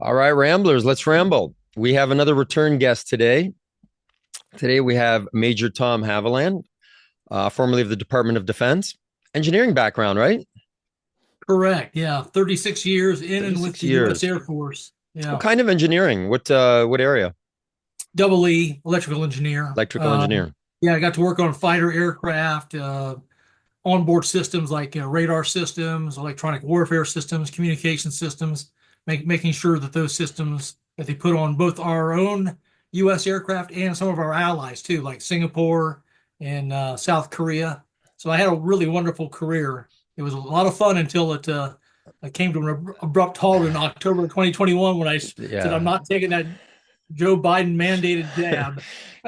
All right, Ramblers, let's ramble. We have another return guest today. Today we have Major Tom Haviland, formerly of the Department of Defense, engineering background, right? Correct. Yeah. 36 years in and with 36 the U.S. years. Air Force. What Yeah. kind of engineering? What area? Double E, electrical engineer. Electrical engineer. Yeah, I got to work on fighter aircraft, onboard systems like radar systems, electronic warfare systems, communication systems, making sure that those systems that they put on both our own U.S. aircraft and some of our allies too, like Singapore and South Korea. So I had a really wonderful career. It was a lot of fun until it came to an abrupt halt in October 2021 when I said I'm Yeah. not taking that Joe Biden mandated jab.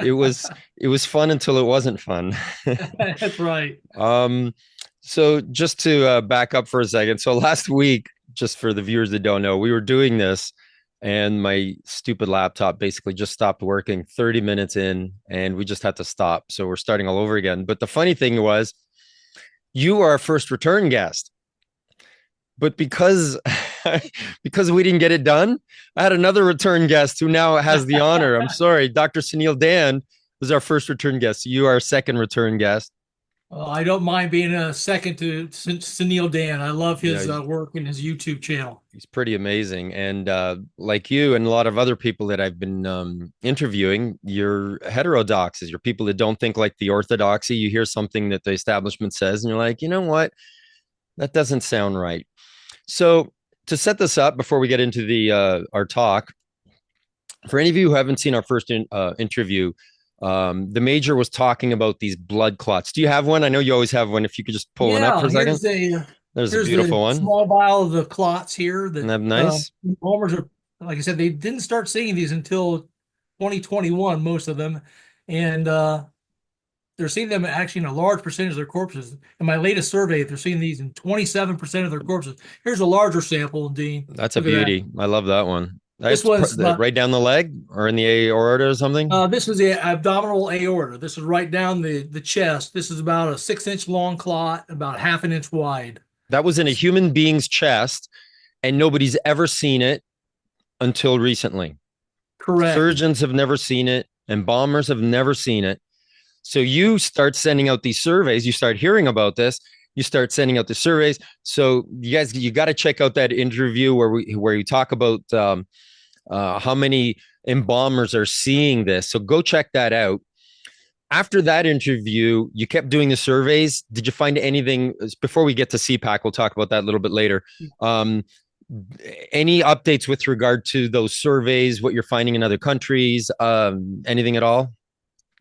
it was it was fun until it wasn't fun. That's right. um, so just to back up for a second. So last week, just for the viewers that don't know, we were doing this and my stupid laptop basically just stopped working 30 minutes in and we just had to stop. So we're starting all over again. But the funny thing was you are our first return guest. But because we didn't get it done, I had another return guest who now has the honor. I'm sorry, Dr. Sunil Dan was our first return guest. You are our second return guest. I don't mind being a second to Sunil Dan. I love Yeah, his work and his YouTube channel. he's pretty amazing. And like you and a lot of other people that I've been interviewing, you're heterodoxes. You're people that don't think like the orthodoxy. You hear something that the establishment says, and you're like, you know what? That doesn't sound right. So to set this up before we get into the our talk, for any of you who haven't seen our first interview, the major was talking about these blood clots. Do you have one? I know you always have one. If you could just pull one up for Yeah, a second. There's a here's beautiful the one. small vial of the clots here Isn't that that nice? embalmers are, like I said, they didn't start seeing these until 2021, most of them, and they're seeing them actually in a large percentage of their corpses. In my latest survey, they're seeing these in 27% of their corpses. Here's a larger sample, Dean. That's a Look at that. beauty. I love that one. This That's one's right down the leg or in the aorta or something. This is the abdominal aorta. This is right down the chest. This is about a 6 inch long clot, about half an inch wide. That was in a human being's chest, and nobody's ever seen it until recently. Correct. Surgeons have never seen it, embalmers have never seen it. So you start sending out these surveys, you start hearing about this, you start sending out the surveys. So you guys, you got to check out that interview where you talk about how many embalmers are seeing this. So go check that out. After that interview, you kept doing the surveys. Did you find anything before we get to CPAC? We'll talk about that a little bit later. Um, any updates with regard to those surveys, what you're finding in other countries, anything at all?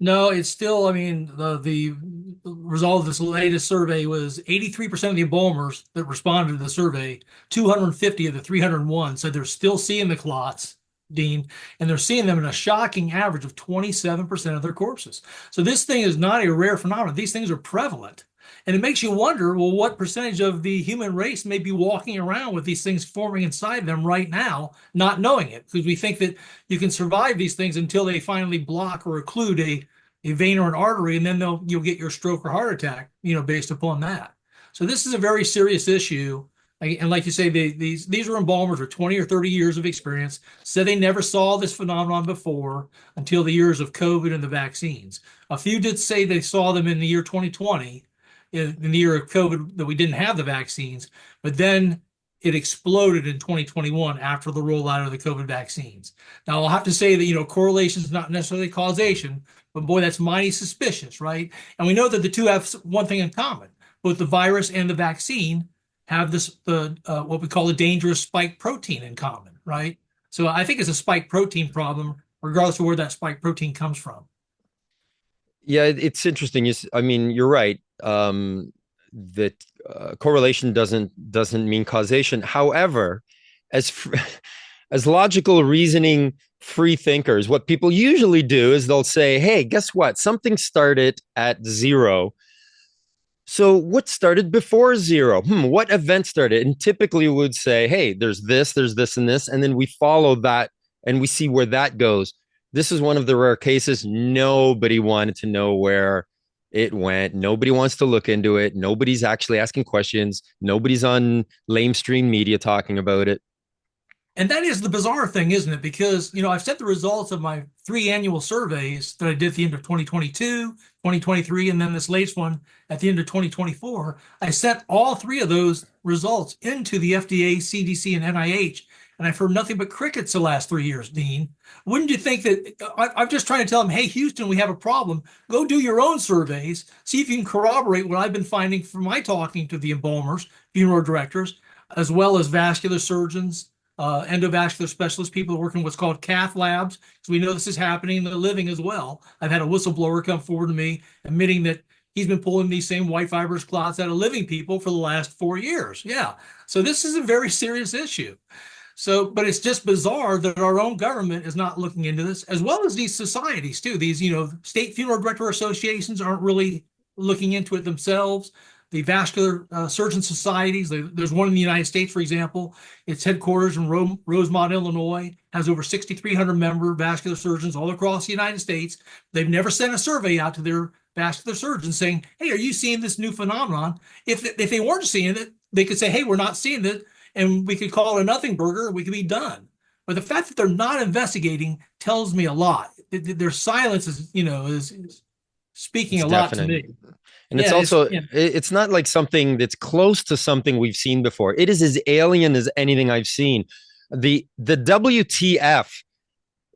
No, it's still, I mean, the result of this latest survey was 83% of the embalmers that responded to the survey, 250 of the 301 said they're still seeing the clots, Dean, and they're seeing them in a shocking average of 27% of their corpses. So this thing is not a rare phenomenon. These things are prevalent. And it makes you wonder, well, what percentage of the human race may be walking around with these things forming inside them right now, not knowing it? Because we think that you can survive these things until they finally block or occlude a vein or an artery, and then you'll get your stroke or heart attack, based upon that. So this is a very serious issue. And like you say, these are embalmers with 20 or 30 years of experience, said they never saw this phenomenon before until the years of COVID and the vaccines. A few did say they saw them in the year 2020, in the year of COVID, that we didn't have the vaccines, but then it exploded in 2021 after the rollout of the COVID vaccines. Now, I'll have to say that, correlation is not necessarily causation, but boy, that's mighty suspicious, right? And we know that the two have one thing in common. Both the virus and the vaccine have the what we call a dangerous spike protein in common, right? So I think it's a spike protein problem, regardless of where that spike protein comes from. Yeah, it's interesting. I mean, you're right. That correlation doesn't mean causation. However, as as logical reasoning free thinkers, what people usually do is they'll say, "Hey, guess what? Something started at zero. So what started before zero? What event started?" And typically we would say, "Hey, there's this, and this," and then we follow that and we see where that goes. This is one of the rare cases. Nobody wanted to know where it went. Nobody wants to look into it. Nobody's actually asking questions. Nobody's on lamestream media talking about it. And that is the bizarre thing, isn't it? Because, I've sent the results of my 3 annual surveys that I did at the end of 2022, 2023, and then this latest one at the end of 2024. I sent all three of those results into the FDA, CDC, and NIH, and I've heard nothing but crickets the last 3 years, Dean. Wouldn't you think that I'm just trying to tell them, hey, Houston, we have a problem. Go do your own surveys, see if you can corroborate what I've been finding from my talking to the embalmers, funeral directors, as well as vascular surgeons, endovascular specialists, people working in what's called cath labs, because we know this is happening in the living as well. I've had a whistleblower come forward to me admitting that he's been pulling these same white fibrous clots out of living people for the last 4 years. Yeah. So this is a very serious issue. So, but it's just bizarre that our own government is not looking into this, as well as these societies too. These, state funeral director associations aren't really looking into it themselves. The vascular surgeon societies, there's one in the United States, for example. Its headquarters in Rosemont, Illinois, has over 6,300 member vascular surgeons all across the United States. They've never sent a survey out to their vascular surgeons saying, "Hey, are you seeing this new phenomenon?" If they weren't seeing it, they could say, "Hey, we're not seeing it," and we could call it a nothing burger, and we could be done. But the fact that they're not investigating tells me a lot. Their silence is speaking It's a lot to definite. me. And it's Yeah, also, it's not like something that's close to something we've seen before. It is as alien as anything I've seen. The WTF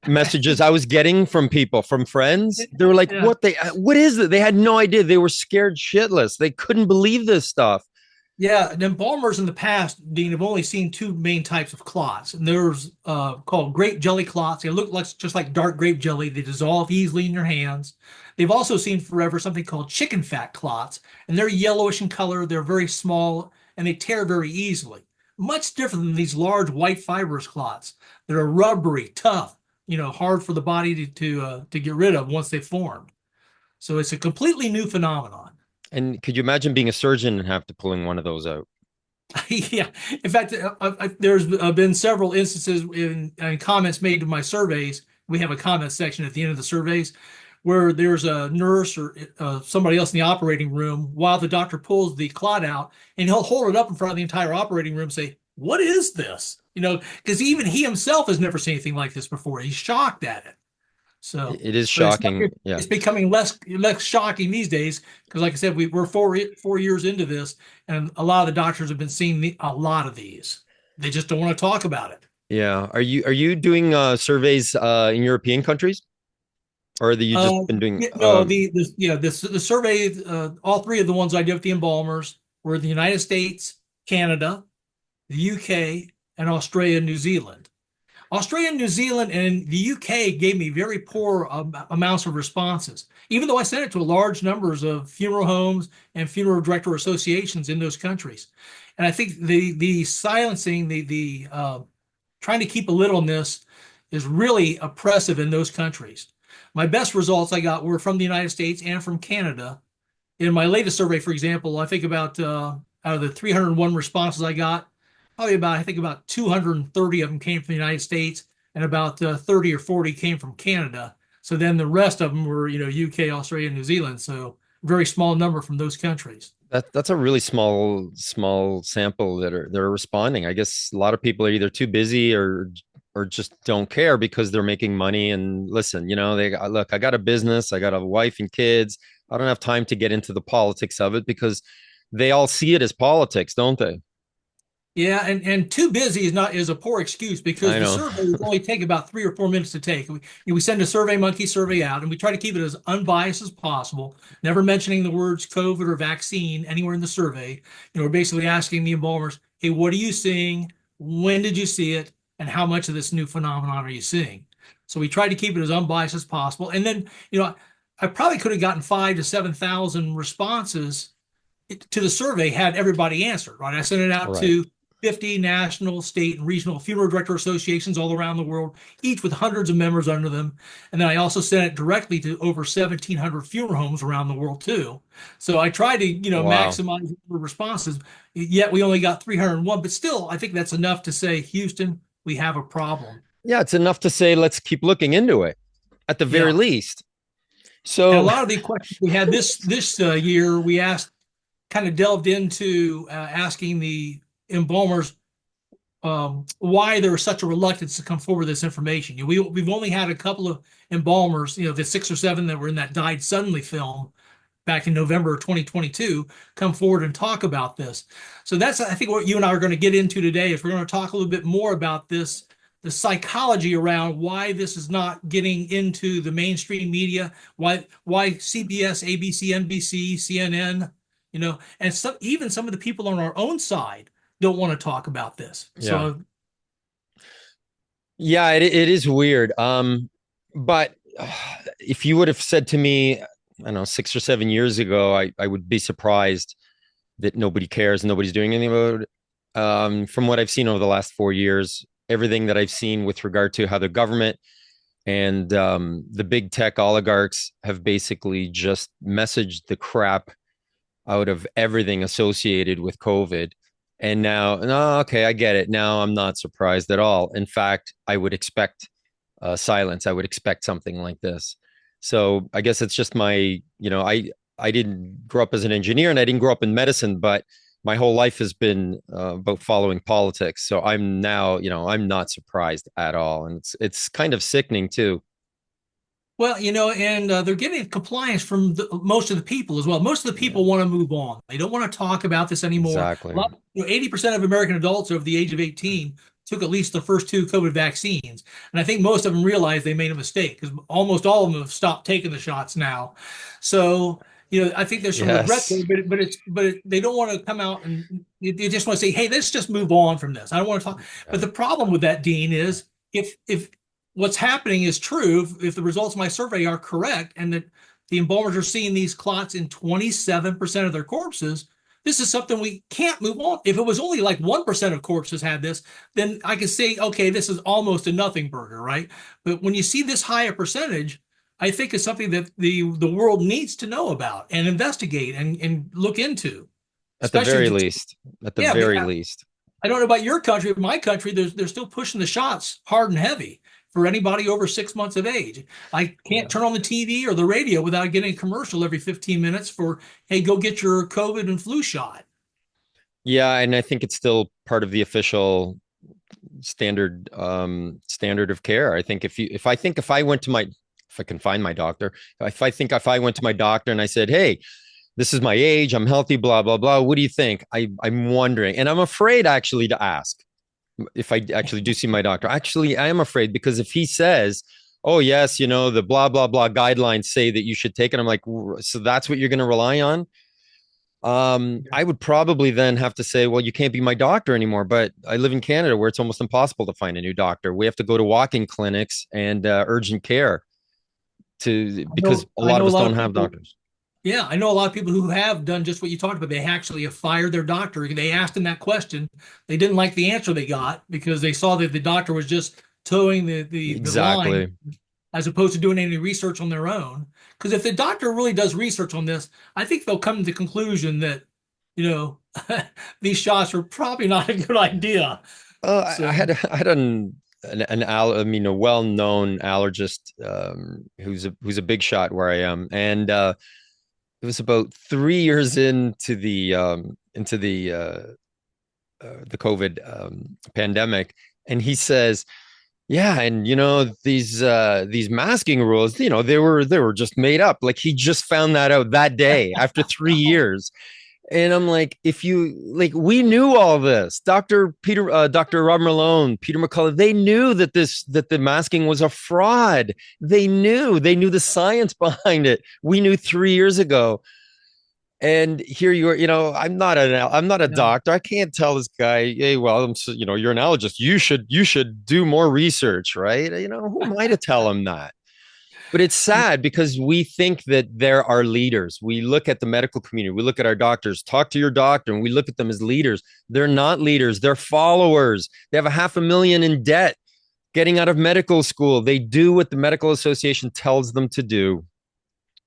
messages I was getting from people, from friends, they were like, yeah. what is it? They had no idea. They were scared shitless. They couldn't believe this stuff. Yeah, and embalmers in the past, Dean, have only seen two main types of clots. And there's called grape jelly clots. They look like just like dark grape jelly. They dissolve easily in your hands. They've also seen forever something called chicken fat clots, and they're yellowish in color. They're very small and they tear very easily. Much different than these large white fibrous clots that are rubbery, tough, hard for the body to get rid of once they've formed. So it's a completely new phenomenon. And could you imagine being a surgeon and have to pulling one of those out? Yeah. In fact, there's been several instances in comments made to my surveys. We have a comment section at the end of the surveys where there's a nurse or somebody else in the operating room while the doctor pulls the clot out, and he'll hold it up in front of the entire operating room and say, "What is this?" Because even he himself has never seen anything like this before. He's shocked at it. So, It is but it's not, shocking. Yeah. it's becoming less shocking these days because, like I said, we're 4 years into this, and a lot of the doctors have been seeing a lot of these. They just don't want to talk about it. Yeah. Are you doing surveys in European countries? Or have you just Uh, been doing no, the survey, all three of the ones I did with the embalmers were the United States, Canada, the UK, and Australia, and New Zealand. Australia, New Zealand, and the UK gave me very poor amounts of responses, even though I sent it to large numbers of funeral homes and funeral director associations in those countries. And I think the silencing, the trying to keep a lid on this is really oppressive in those countries. My best results I got were from the United States and from Canada. In my latest survey, for example, I think about out of the 301 responses I got, probably I think about 230 of them came from the United States, and about 30 or 40 came from Canada. So then the rest of them were, UK, Australia, New Zealand. So very small number from those countries. that's a really small sample that are responding. I guess a lot of people are either too busy or just don't care because they're making money. And listen, they look, I got a business, I got a wife and kids. I don't have time to get into the politics of it because they all see it as politics, don't they? Yeah, and too busy is a poor excuse because I the know. survey will only take about 3 or 4 minutes to take. We send a Survey Monkey survey out, and we try to keep it as unbiased as possible, never mentioning the words COVID or vaccine anywhere in the survey. We're basically asking the embalmers, "Hey, what are you seeing? When did you see it? And how much of this new phenomenon are you seeing?" So we try to keep it as unbiased as possible. And then, I probably could have gotten 5 to 7,000 responses to the survey had everybody answered, right? I sent it out Right. to 50 national, state, and regional funeral director associations all around the world, each with hundreds of members under them. And then I also sent it directly to over 1,700 funeral homes around the world, too. So I tried to, Wow. maximize the responses, yet we only got 301. But still, I think that's enough to say, Houston, we have a problem. Yeah, it's enough to say let's keep looking into it at the very Yeah. least. And a So lot of the questions we had this year, we asked, kind of delved into asking the embalmers why there was such a reluctance to come forward with this information. We've only had a couple of embalmers, the 6 or 7 that were in that Died Suddenly film back in November of 2022, come forward and talk about this. So that's, I think, what you and I are going to get into today. Is we're going to talk a little bit more about this, the psychology around why this is not getting into the mainstream media, why CBS, ABC, NBC, CNN, and even some of the people on our own side don't want to talk about this. Yeah. So Yeah, it is weird. But if you would have said to me, I don't know, 6 or 7 years ago, I would be surprised that nobody cares and nobody's doing anything about it. From what I've seen over the last 4 years, everything that I've seen with regard to how the government and the big tech oligarchs have basically just messaged the crap out of everything associated with COVID. And now, no, okay, I get it. Now I'm not surprised at all. In fact, I would expect silence. I would expect something like this. So I guess it's just I didn't grow up as an engineer and I didn't grow up in medicine, but my whole life has been about following politics. So I'm now, I'm not surprised at all, and it's kind of sickening too. well, and they're getting compliance from most of the people as well. Most of the Yeah, people want to move on. They don't want to talk about this anymore. exactly. 80% of American adults over the age of 18 took at least the first 2 COVID vaccines. And I think most of them realize they made a mistake because almost all of them have stopped taking the shots now. So, I think there's some regret there, Yes. but they don't want to come out and they just want to say, hey, let's just move on from this. I don't want to talk. Yeah. But the problem with that, Dean, is if what's happening is true, if the results of my survey are correct, and that the embalmers are seeing these clots in 27% of their corpses, this is something we can't move on. If it was only like 1% of corpses had this, then I could say, okay, this is almost a nothing burger, right? But when you see this high a percentage, I think it's something that the world needs to know about and investigate and look into, At the especially very to, least. At the yeah. very least. I don't know about your country, but my country, they're still pushing the shots hard and heavy for anybody over 6 months of age. I Yeah. can't turn on the TV or the radio without getting a commercial every 15 minutes for, hey, go get your COVID and flu shot. Yeah, and I think it's still part of the official standard of care. I think if I went to my if I can find my doctor, if I went to my doctor and I said, "Hey, this is my age, I'm healthy, blah blah blah. What do you think?" I'm wondering, and I'm afraid actually to ask if I actually do see my doctor. Actually, I am afraid because if he says, "Oh yes, the blah blah blah guidelines say that you should take it," I'm like, so that's what you're going to rely on? I would probably then have to say, well, you can't be my doctor anymore. But I live in Canada where it's almost impossible to find a new doctor. We have to go to walk-in clinics and urgent care because a I lot know of a us lot don't of have people. doctors. Yeah, I know a lot of people who have done just what you talked about. They actually have fired their doctor. They asked him that question. They didn't like the answer they got because they saw that the doctor was just towing the line Exactly. as opposed to doing any research on their own. Because if the doctor really does research on this, I think they'll come to the conclusion that, you know, these shots are probably not a good idea. I So, had I mean, a well-known allergist who's a big shot where I am, and it was about 3 years into the COVID pandemic, and he says, "Yeah, and these masking rules, they were just made up. Like he just found that out that day after 3 years." And I'm like, if you like, we knew all this. Dr. Rob Malone, Peter McCullough, they knew that the masking was a fraud. They knew the science behind it. We knew 3 years ago. And here you are, I'm not a yeah. doctor. I can't tell this guy, hey, well, you're an allergist. You should do more research, right? Who am I to tell him that? But it's sad because we think that they're our leaders. We look at the medical community, we look at our doctors, talk to your doctor, and we look at them as leaders. They're not leaders, they're followers. They have a 500,000 in debt getting out of medical school. They do what the medical association tells them to do.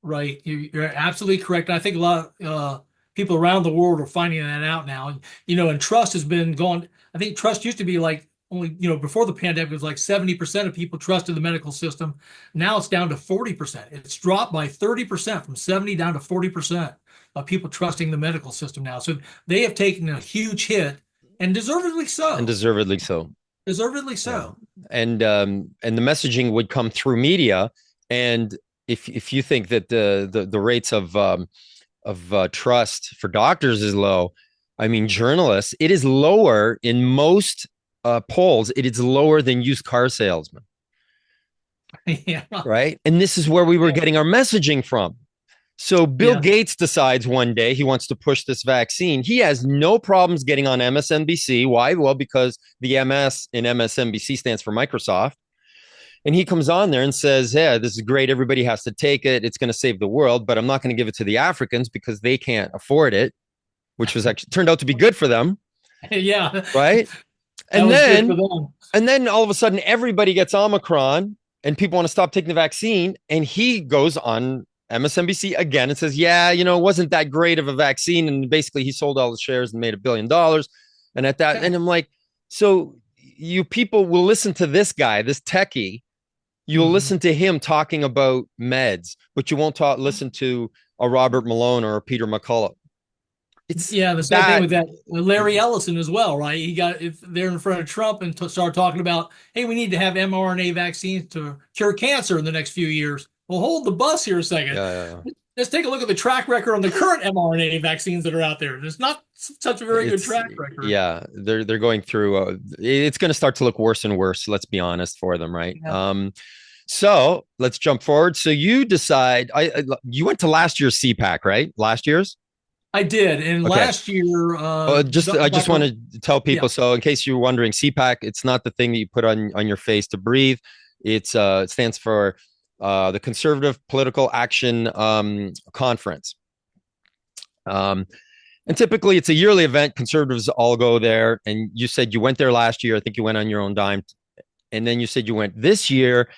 Right. You're absolutely correct. I think a lot of people around the world are finding that out now. And trust has been gone. I think trust used to be like only, before the pandemic, it was like 70% of people trusted the medical system. Now it's down to 40%. It's dropped by 30% from 70 down to 40% of people trusting the medical system now. So they have taken a huge hit. and deservedly and so. deservedly so. Deservedly Yeah, so. and the messaging would come through media, and if you think that the rates of trust for doctors is low, I mean journalists, it is lower in most polls. It is lower than used car salesmen, Yeah. right? And this is where we were Yeah. getting our messaging from. So Bill Yeah. Gates decides one day he wants to push this vaccine. He has no problems getting on MSNBC. Why? Well, because the MS in MSNBC stands for Microsoft. And he comes on there and says, yeah, this is great. Everybody has to take it. It's going to save the world, but I'm not going to give it to the Africans because they can't afford it, which was actually turned out to be good for them. Yeah. Right. That And was good for then, them. and then all of a sudden, everybody gets Omicron and people want to stop taking the vaccine. And he goes on MSNBC again and says, yeah, you know, it wasn't that great of a vaccine. And basically, he sold all the shares and made $1 billion. And at that, and I'm like, so you people will listen to this guy, this techie. You'll Mhm. listen to him talking about meds, but you won't listen to a Robert Malone or a Peter McCullough. It's Yeah, the same thing that. with that Larry Ellison as well, right? He got if they're in front of Trump and start talking about, hey, we need to have mRNA vaccines to cure cancer in the next few years. Well, hold the bus here a second. Yeah, Let's take a look at the track record on the current mRNA vaccines that are out there. There's not such a very good it's track record. yeah. They're going through. It's going to start to look worse and worse. Let's be honest for them, right? Yeah. So let's jump forward. So you decide. You went to last year's CPAC, right? Last year's. I did, and Okay. last year, I just want Dr. to tell Yeah, people. So, in case you're wondering, CPAC, it's not the thing that you put on your face to breathe. It stands for the Conservative Political Action Conference. Um, and typically, it's a yearly event. Conservatives all go there. And you said you went there last year. I think you went on your own dime. And then you said you went this year.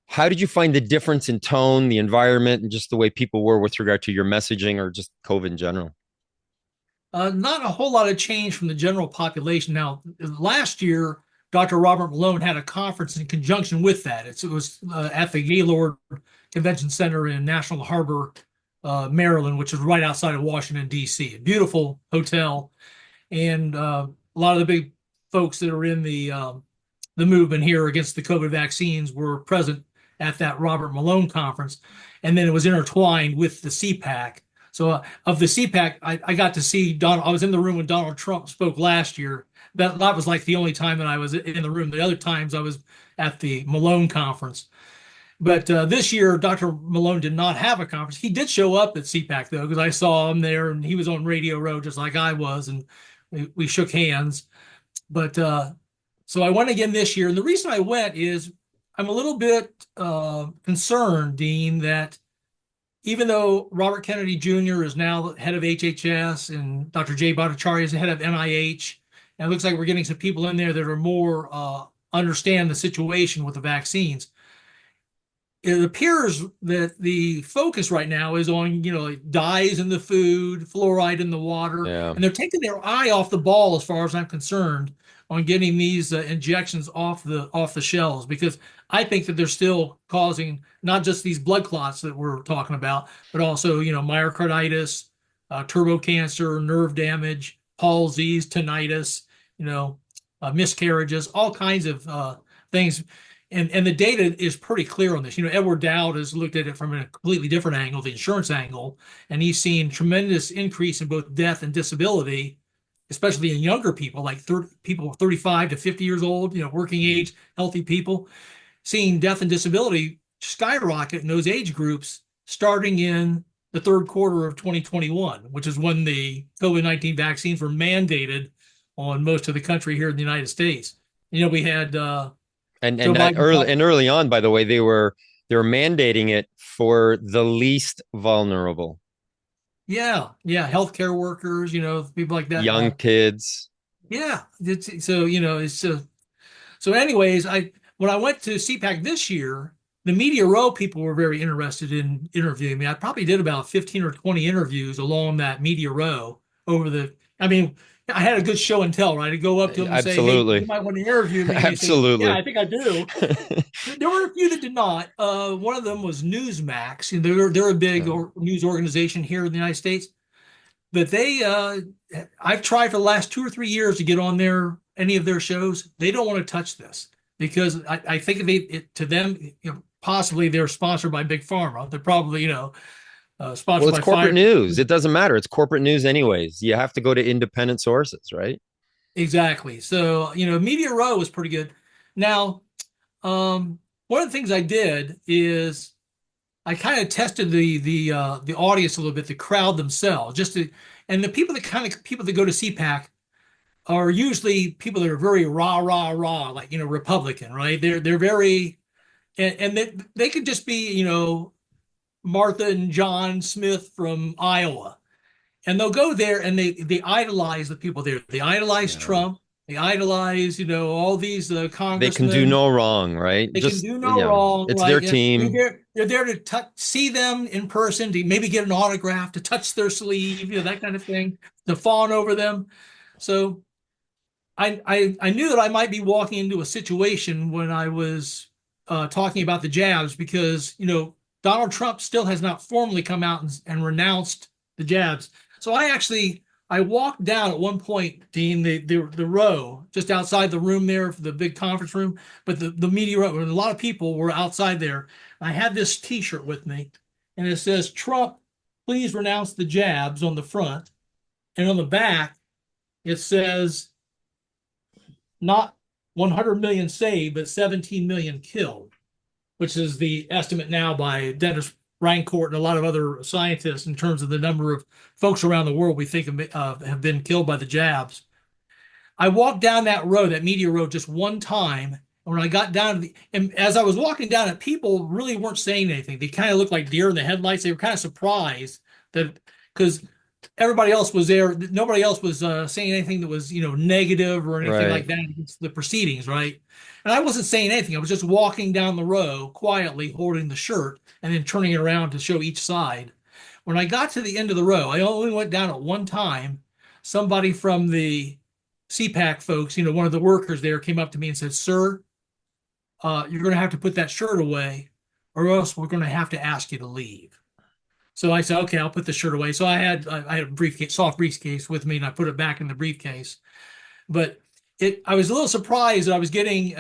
How did you find the difference in tone, the environment, and just the way people were with regard to your messaging or just COVID in general? not a whole lot of change from the general population. Now, last year, Dr. Robert Malone had a conference in conjunction with that. It was at the Gaylord Convention Center in National Harbor, Maryland, which is right outside of Washington, D.C. A beautiful hotel, and a lot of the big folks that are in the movement here against the COVID vaccines were present at that Robert Malone conference, and then it was intertwined with the CPAC. So of the CPAC, I got to see Donald. I was in the room when Donald Trump spoke last year. That was like the only time that I was in the room. The other times I was at the Malone conference. But this year, Dr. Malone did not have a conference. He did show up at CPAC though, because I saw him there, and he was on Radio Row just like I was, and we shook hands. But so I went again this year, and the reason I went is I'm a little bit concerned, Dean, that even though Robert Kennedy Jr. is now head of HHS and Dr. Jay Bhattacharya is the head of NIH, and it looks like we're getting some people in there that are more understand the situation with the vaccines. It appears that the focus right now is on, like dyes in the food, fluoride in the water, Yeah. and they're taking their eye off the ball, as far as I'm concerned, on getting these injections off the shelves, because I think that they're still causing not just these blood clots that we're talking about, but also, myocarditis, turbo cancer, nerve damage, palsies, tinnitus, you know, miscarriages, all kinds of things, and the data is pretty clear on this. Edward Dowd has looked at it from a completely different angle, the insurance angle, and he's seen tremendous increase in both death and disability, especially in younger people, like people 35 to 50 years old, working age, healthy people, seeing death and disability skyrocket in those age groups starting in the third quarter of 2021, which is when the COVID-19 vaccines were mandated on most of the country here in the United States. We had and Joe and Biden early talk. and early on, by the way, they were mandating it for the least vulnerable, Yeah, yeah, healthcare workers, people like that. young kids. Yeah, so it's so. Anyways, I when I went to CPAC this year, the media row people were very interested in interviewing me. I probably did about 15 or 20 interviews along that media row over the. I mean, I had a good show and tell, right? I go up to them and say, "Hey, you Absolutely, might want to interview me," and they say, "Yeah, absolutely. I think I do." There were a few that did not. One of them was Newsmax. They're a big Yeah. news organization here in the United States. but I've tried for the last 2 or 3 years to get on any of their shows. They don't want to touch this because I think to them, possibly they're sponsored by Big Pharma. They're probably, Well, sponsored it's by corporate Pfizer. news. It doesn't matter. It's corporate news anyways. You have to go to independent sources, right? Exactly. So, Media Row was pretty good. Now, one of the things I did is I kind of tested the audience a little bit, the crowd themselves, and the people that go to CPAC are usually people that are very rah rah rah, like Republican, right? They're very and they could just be Martha and John Smith from Iowa, and they'll go there and they idolize the people there. They idolize Yeah. Trump. They idolize all these They can do congressmen. no wrong, right? They can Just, do no yeah, wrong, it's right? their Yeah, team. they're there to see them in person, to maybe get an autograph, to touch their sleeve, that kind of thing, to fawn over them. So I knew that I might be walking into a situation when I was talking about the jabs because Donald Trump still has not formally come out and renounced the jabs. So I walked down at one point, Dean, the row just outside the room there for the big conference room, but the media row, a lot of people were outside there. I had this T-shirt with me, and it says Trump, please renounce the jabs on the front, and on the back it says not 100 million saved, but 17 million killed, which is the estimate now by Dennis Rancourt and a lot of other scientists in terms of the number of folks around the world we think have been killed by the jabs. I walked down that road, that media road, just one time. And when I got down and as I was walking down it, people really weren't saying anything. They kind of looked like deer in the headlights. They were kind of surprised that because everybody else was there. Nobody else was saying anything that was, negative or anything Right. like that against the proceedings, right? And I wasn't saying anything. I was just walking down the row quietly, holding the shirt, and then turning it around to show each side. When I got to the end of the row, I only went down at one time. Somebody from the CPAC folks, one of the workers there came up to me and said, "Sir, you're going to have to put that shirt away, or else we're going to have to ask you to leave." So I said, okay, I'll put the shirt away. So I had a briefcase, soft briefcase with me, and I put it back in the briefcase. But I was a little surprised that I was getting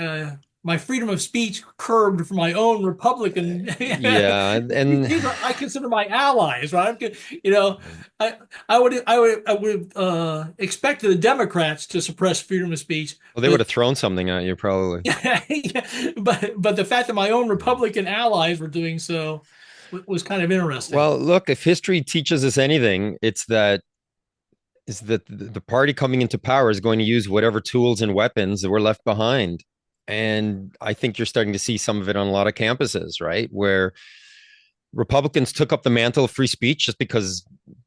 my freedom of speech curbed from my own Republican. Yeah. And These are, I consider my allies, right? You know, I I would expect the Democrats to suppress freedom of speech, well, they would but have thrown something at you probably. but the fact that my own Republican allies were doing so was kind of interesting. Well, look, if history teaches us anything, it's that the party coming into power is going to use whatever tools and weapons that were left behind. And I think you're starting to see some of it on a lot of campuses, right? Where Republicans took up the mantle of free speech just because,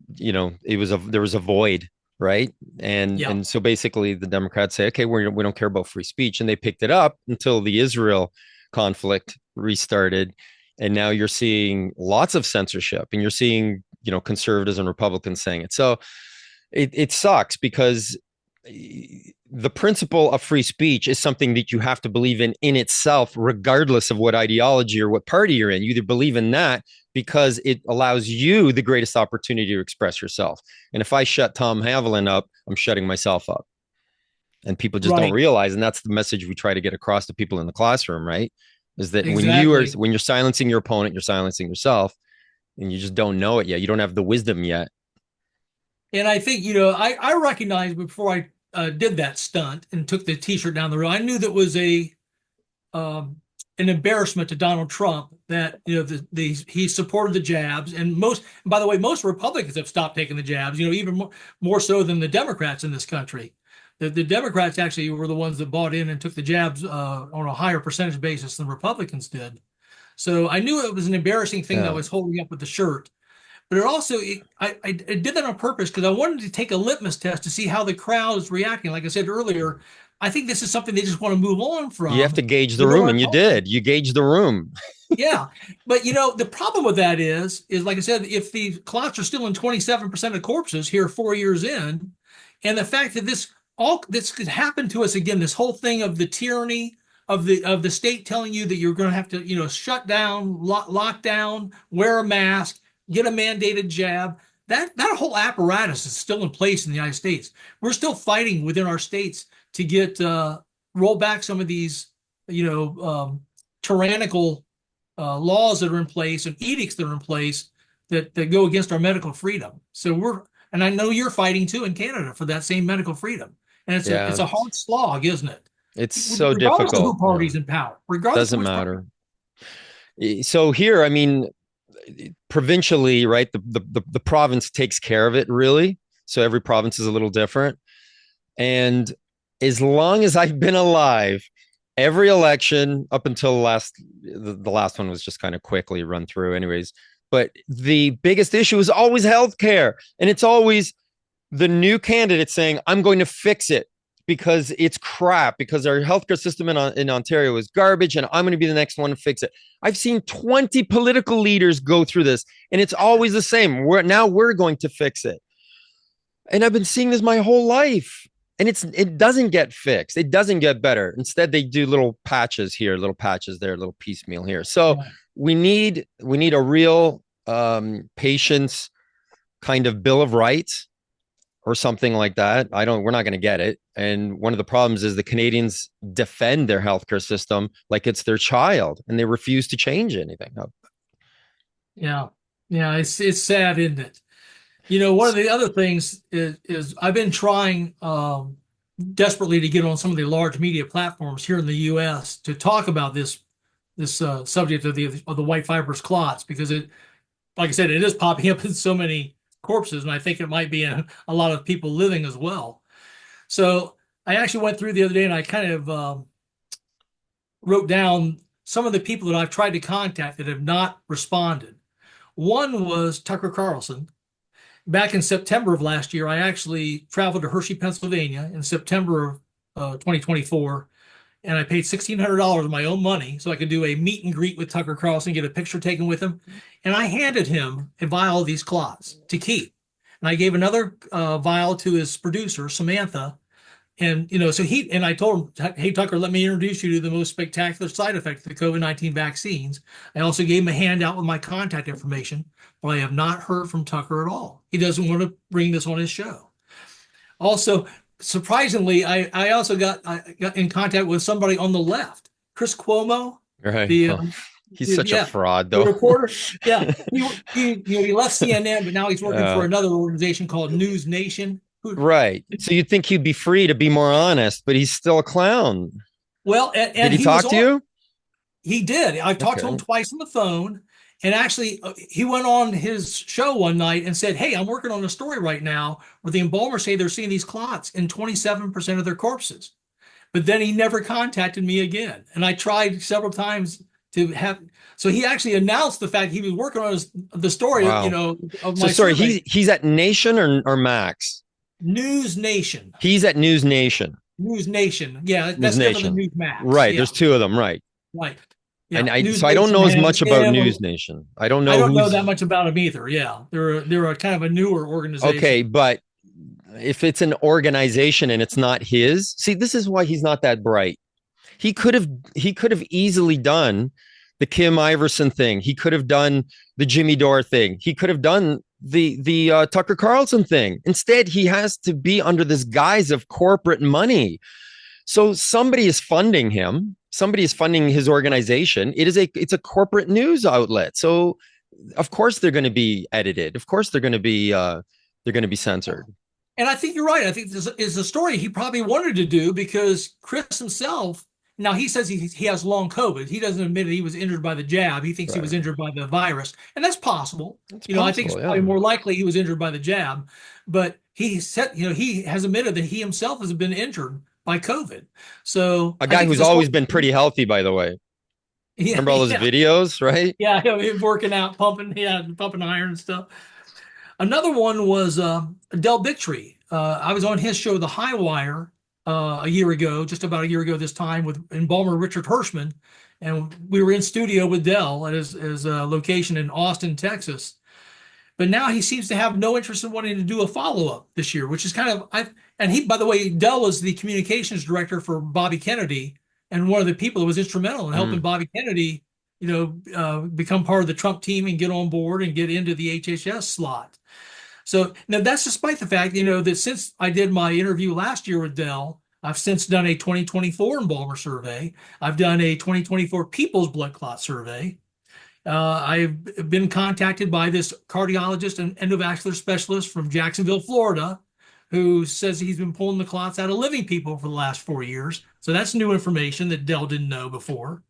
there was a void, right? And Yeah. and so basically the Democrats say, okay, we don't care about free speech. And they picked it up until the Israel conflict restarted. And now you're seeing lots of censorship and you're seeing, conservatives and Republicans saying it. So it sucks because the principle of free speech is something that you have to believe in itself, regardless of what ideology or what party you're in. You either believe in that because it allows you the greatest opportunity to express yourself. And if I shut Tom Haviland up, I'm shutting myself up. And people just don't Right. realize, and that's the message we try to get across to people in the classroom, right? Is that Exactly. when you're silencing your opponent, you're silencing yourself, and you just don't know it yet. You don't have the wisdom yet. And I think, I recognized before I did that stunt and took the T-shirt down the road, I knew that was um, an embarrassment to Donald Trump that he supported the jabs, and by the way, most Republicans have stopped taking the jabs. Even more so than the Democrats in this country. The Democrats actually were the ones that bought in and took the jabs on a higher percentage basis than Republicans did. So I knew it was an embarrassing thing that I Yeah. was holding up with the shirt. But I did that on purpose because I wanted to take a litmus test to see how the crowd is reacting. Like I said earlier, I think this is something they just want to move on You have to from. gauge They the don't room, want and to you talk about did. it. You gauged the room. Yeah, but the problem with that is like I said, if the clots are still in 27% of corpses here 4 years in, and the fact that this could happen to us again, this whole thing of the tyranny of the state telling you that you're going to have to shut down, lock down, wear a mask, get a mandated jab. that whole apparatus is still in place in the United States. We're still fighting within our states to get roll back some of these, you know, tyrannical laws that are in place and edicts that are in place that go against our medical freedom. So and I know you're fighting too in Canada for that same medical freedom. And Yeah, it's a hard slog, isn't it? it's so Regardless of who difficult. Yeah, party's in power, regardless of doesn't which party. matter. So here, I mean, provincially, right? The province takes care of it really. So every province is a little different. And as long as I've been alive, every election up until the last one was just kind of quickly run through, anyways. But the biggest issue is always healthcare, and it's always the new candidate saying, "I'm going to fix it because it's crap because our healthcare system in Ontario is garbage, and I'm going to be the next one to fix it." I've seen 20 political leaders go through this, and it's always the same. We're going to fix it, and I've been seeing this my whole life. And it doesn't get fixed. It doesn't get better. Instead, they do little patches here, little patches there, little piecemeal here. So Yeah. we need a real patient's kind of bill of rights or something like that. We're not going to get it. And one of the problems is the Canadians defend their healthcare system like it's their child, and they refuse to change anything. Yeah. Yeah. It's sad, isn't it? You know, one of the other things is I've been trying desperately to get on some of the large media platforms here in the U.S. to talk about this subject of the white fibrous clots because like I said, it is popping up in so many corpses, and I think it might be in a lot of people living as well. So I actually went through the other day and I kind of wrote down some of the people that I've tried to contact that have not responded. One was Tucker Carlson. Back in September of last year, I actually traveled to Hershey, Pennsylvania in September of 2024, and I paid $1,600 of my own money so I could do a meet and greet with Tucker Carlson, get a picture taken with him. And I handed him a vial of these clots to keep. And I gave another vial to his producer, Samantha. And, you know, I told him, hey, Tucker, let me introduce you to the most spectacular side effect of the COVID-19 vaccines. I also gave him a handout with my contact information, but I have not heard from Tucker at all. He doesn't want to bring this on his show. Also, surprisingly, I also I got in contact with somebody on the left, Chris Cuomo, Right. the Oh, he's such a yeah, fraud, the though. reporter. Yeah, he left CNN, but now he's working for uh, another organization called News Nation. right. So you'd think he'd be free to be more honest, but he's still a clown. Well, Did and he he was talk to on. you? He did. I talked to him Okay. twice on the phone, and actually, he went on his show one night and said, "Hey, I'm working on a story right now where the embalmers say they're seeing these clots in 27% of their corpses." But then he never contacted me again, and I tried several times to have. So he actually announced the fact he was working on the story, you Wow. know, of So my sorry, survey. he's at Nation or Max? News Nation, He's at News Nation. News Nation. Yeah, News that's different than Nation. News Max. Right. Yeah, There's two of them, right. right. And Yeah, I News so I don't Nation know as has much about him. News Nation. I don't I know don't know that who's much about them either. Yeah, they're a kind of a newer okay, organization. but if it's an organization and it's not his, see, this is why he's not that bright. He could have he could have easily done the Kim Iverson thing. He could have done the Jimmy Dore thing. He could have done the Tucker Carlson thing. Instead, he has to be under this guise of corporate money. So somebody is funding him. Somebody is funding his organization. It's a corporate news outlet. So of course they're going to be edited. Of course they're going to be censored. And I think you're right. I think this is a story he probably wanted to do because Chris himself, now he says he has long COVID. He doesn't admit that he was injured by the jab. He thinks he was Right. injured by the virus. And that's possible. It's You know, I think it's possible, probably yeah. more likely he was injured by the jab. But he said, you know, he has admitted that he himself has been injured by COVID. So A I guy think who's it's a story. always been pretty healthy, by the way. Yeah, Remember all those yeah, videos, right? yeah. Him working out, pumping, yeah, pumping iron and stuff. Another one was Del Bigtree. I was on his show, The High Wire, a year ago, just about a year ago this time, with embalmer Richard Hirschman, and we were in studio with Del at his location in Austin, Texas. But now he seems to have no interest in wanting to do a follow up this year, which is kind of and he, by the way, Dell was the communications director for Bobby Kennedy and one of the people that was instrumental in helping Mm. Bobby Kennedy, become part of the Trump team and get on board and get into the HHS slot. So now that's despite the fact, that since I did my interview last year with Dell, I've since done a 2024 embalmer survey. I've done a 2024 people's blood clot survey. I've been contacted by this cardiologist and endovascular specialist from Jacksonville, Florida, who says he's been pulling the clots out of living people for the last 4 years. So that's new information that Dell didn't know before.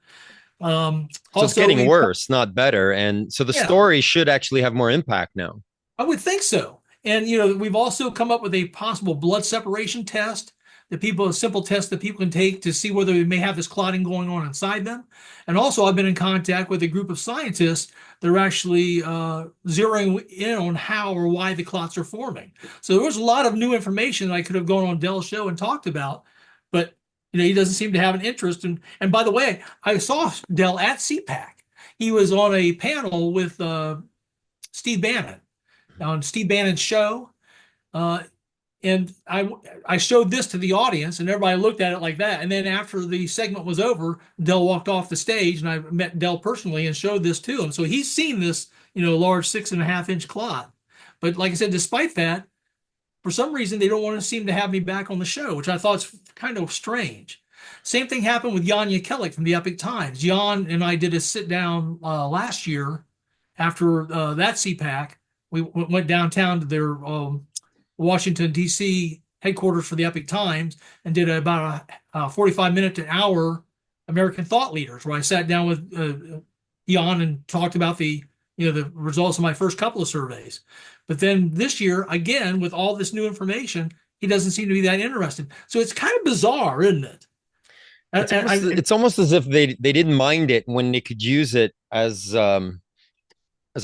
So it's Also, getting worse, not better. And so the yeah, story should actually have more impact now. I would think so. And we've also come up with a possible blood separation test a simple test that people can take to see whether they may have this clotting going on inside them. And also, I've been in contact with a group of scientists that are actually zeroing in on how or why the clots are forming. So there was a lot of new information that I could have gone on Dell's show and talked about, but he doesn't seem to have an interest. And by the way, I saw Dell at CPAC. He was on a panel with Steve Bannon on Steve Bannon's show. Uh, and I showed this to the audience, and everybody looked at it like that. And then after the segment was over, Dell walked off the stage, and I met Dell personally and showed this to him. So he's seen this, large 6.5-inch clot. But like I said, despite that, for some reason they don't want to seem to have me back on the show, which I thought is kind of strange. Same thing happened with Jan Jekielek from the Epic Times. Jan and I did a sit down last year after that CPAC. We went downtown to their Washington, D.C. headquarters for the Epic Times and did about a 45-minute to an hour American thought leaders, where I sat down with Jan and talked about the results of my first couple of surveys. But then this year, again, with all this new information, he doesn't seem to be that interested. So it's kind of bizarre, isn't it? It's almost as if they didn't mind it when they could use it as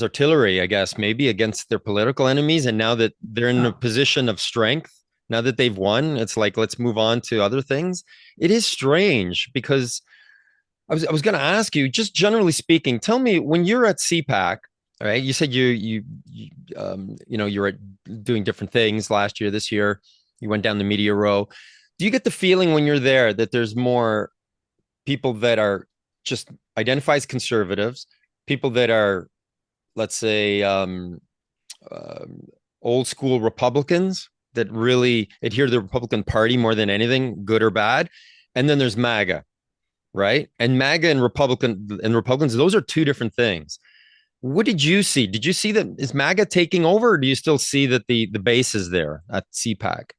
artillery, I guess, maybe against their political enemies. And now that they're in a position of strength, now that they've won, it's like, let's move on to other things. It is strange because I was going to ask you, just generally speaking, tell me when you're at CPAC, all right, you said you were doing different things last year, this year, you went down the media row. Do you get the feeling when you're there that there's more people that are just identify as conservatives, people that are, let's say, uh, old school Republicans that really adhere to the Republican Party more than anything, good or bad, and then there's MAGA, right? And MAGA and Republicans, those are two different things. What did you see? Did you see that is MAGA taking over, or do you still see that the base is there at CPAC?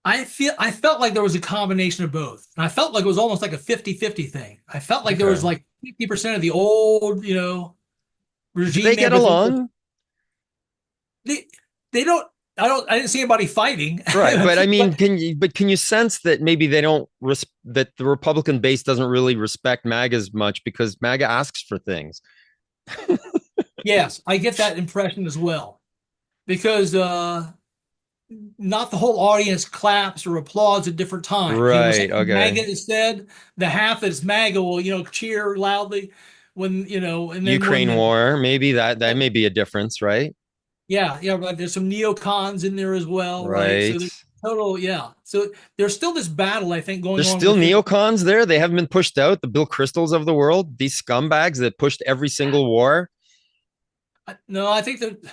I felt like there was a combination of both. And I felt like it was almost like a 50-50 thing. I felt like there Okay. was like 50% of the old, Do regime they there, get but along? they they don't I didn't see anybody fighting. Right, but I mean, can you sense that maybe they don't that the Republican base doesn't really respect MAGA as much because MAGA asks for things? Yes, I get that impression as well. Because not the whole audience claps or applauds at different times. When Right. something Okay. MAGA is said, the half that's MAGA will, cheer loudly when, and then when Ukraine the, war, maybe that may be a difference, right? yeah, yeah, but there's some neocons in there as well, right? So Right. there's total, yeah. So there's still this battle, I think, going There's on still within. neocons there. They haven't been pushed out. The Bill Cristols of the world, these scumbags that pushed every single war. No, I think that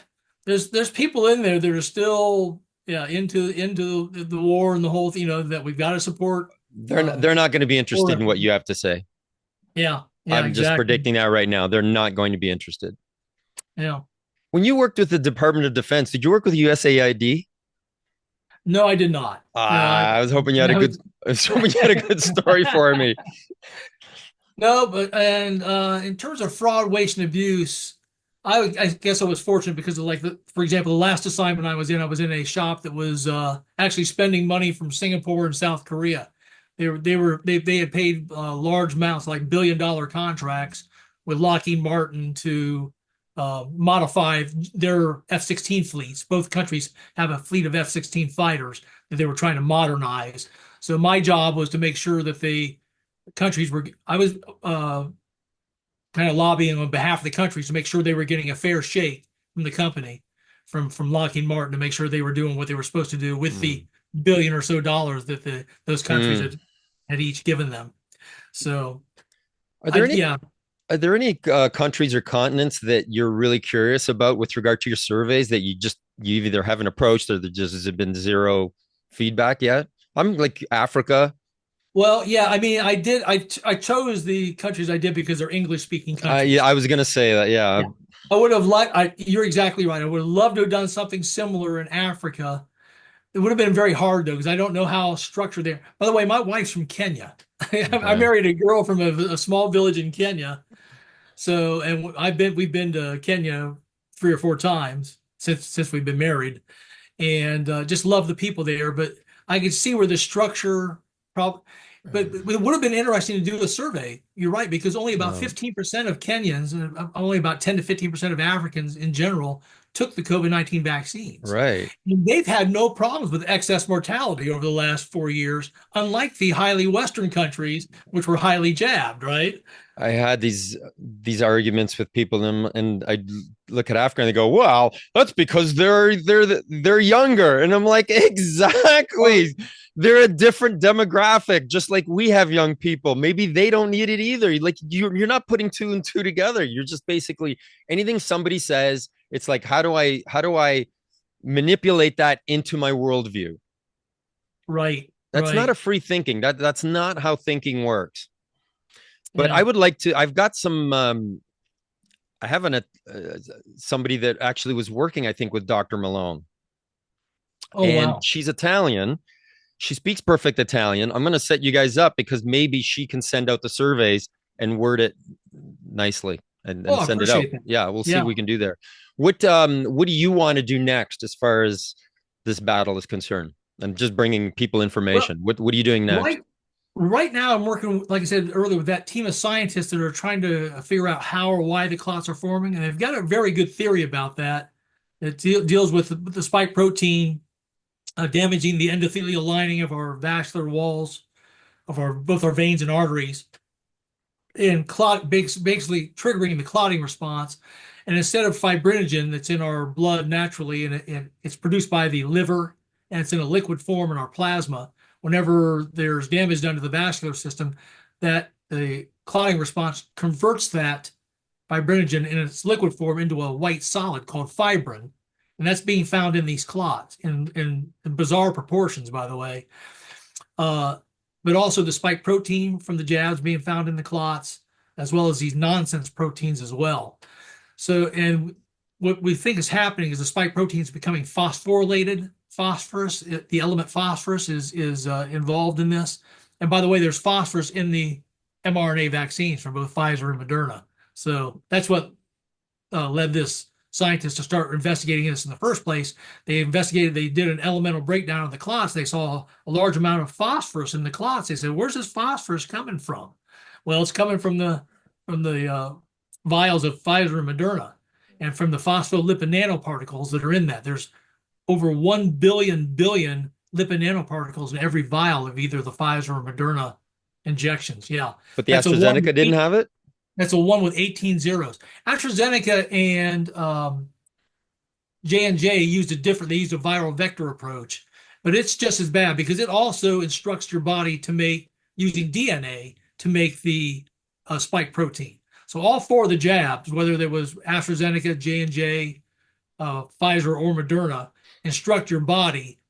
there's people in there that are still, yeah, into the war and the whole, that we've got to support. They're not going to be interested in Or what you have to say. yeah, yeah, I'm just exactly. predicting that right now. They're not going to be interested. Yeah. When you worked with the Department of Defense, did you work with USAID? No, I did not. No, I was hoping you had a I good. was I was hoping you had a good story for me. no, but and in terms of fraud, waste, and abuse, I guess I was fortunate because of for example, the last assignment I was in a shop that was actually spending money from Singapore and South Korea. They had paid large amounts, like billion-dollar contracts with Lockheed Martin to modify their F-16 fleets. Both countries have a fleet of F-16 fighters that they were trying to modernize. So my job was to make sure that the countries were. I was kind of lobbying on behalf of the countries to make sure they were getting a fair shake from the company, from Lockheed Martin, to make sure they were doing what they were supposed to do with Hmm. the billion or so dollars that those countries Hmm. had each given them. So Are I there any yeah. countries or continents that you're really curious about with regard to your surveys that you just you either haven't approached or there just has been zero feedback yet? I'm like Africa. Well, yeah, I mean, I did. I chose the countries I did because they're English speaking Yeah, countries. I was gonna say that. Yeah, Yeah. I would have liked. You're exactly right. I would have loved to have done something similar in Africa. It would have been very hard though, because I don't know how structured there. By the way, my wife's from Kenya. I okay, married a girl from a small village in Kenya. So, and we've been to Kenya 3 or 4 times since we've been married, and just love the people there. But I could see where the structure problem. But it would have been interesting to do a survey. You're right, because only about no, 15% of Kenyans, and only about 10 to 15% of Africans in general, took the COVID-19 vaccines. right. And they've had no problems with excess mortality over the last 4 years, unlike the highly Western countries, which were highly jabbed, right? I had these arguments with people, and I look at Africa and they go, "Well, that's because they're younger," and I'm like, Well, "Exactly, they're a different demographic, just like we have young people. Maybe they don't need it either. Like you're not putting two and two together. You're just basically anything somebody says. It's like, how do I manipulate that into my worldview? right, That's not a right. free thinking. That's not how thinking works." But I Yeah. would like to. I've got some. I have somebody that actually was working, I think, with Dr. Malone, Oh, and wow. she's Italian. She speaks perfect Italian. I'm going to set you guys up because maybe she can send out the surveys and word it nicely Oh, and I send it out. appreciate that. Yeah, we'll see what Yeah. we can do there. What do you want to do next as far as this battle is concerned? And just bringing people Well, information. What are you doing next? right right now I'm working, like I said earlier, with that team of scientists that are trying to figure out how or why the clots are forming, and they've got a very good theory about that. It deals with the spike protein damaging the endothelial lining of our vascular walls of our both our veins and arteries, and basically triggering the clotting response. And instead of fibrinogen that's in our blood naturally, and it's produced by the liver, and it's in a liquid form in our plasma, whenever there's damage done to the vascular system, that the clotting response converts that fibrinogen in its liquid form into a white solid called fibrin. And that's being found in these clots in bizarre proportions, by the way. Uh, but also the spike protein from the jabs being found in the clots, as well as these nonsense proteins as well. So, and what we think is happening is the spike protein is becoming phosphorylated. Phosphorus, the element phosphorus, is involved in this. And by the way, there's phosphorus in the mRNA vaccines from both Pfizer and Moderna. So that's what led this scientist to start investigating this in the first place. They did an elemental breakdown of the clots. They saw a large amount of phosphorus in the clots. They said, "Where's this phosphorus coming from?" Well, it's coming from the vials of Pfizer and Moderna, and from the phospholipid nanoparticles that are in that. There's over 1 billion lipid nanoparticles in every vial of either the Pfizer or Moderna injections. Yeah, But the that's a one AstraZeneca with didn't eight. have it. That's a one with 18 zeros. AstraZeneca and J&J used a different, they used a viral vector approach, but it's just as bad because it also instructs your body to make, using DNA, to make the spike protein. So all four of the jabs, whether there was AstraZeneca, J&J, Pfizer, or Moderna, instruct your body,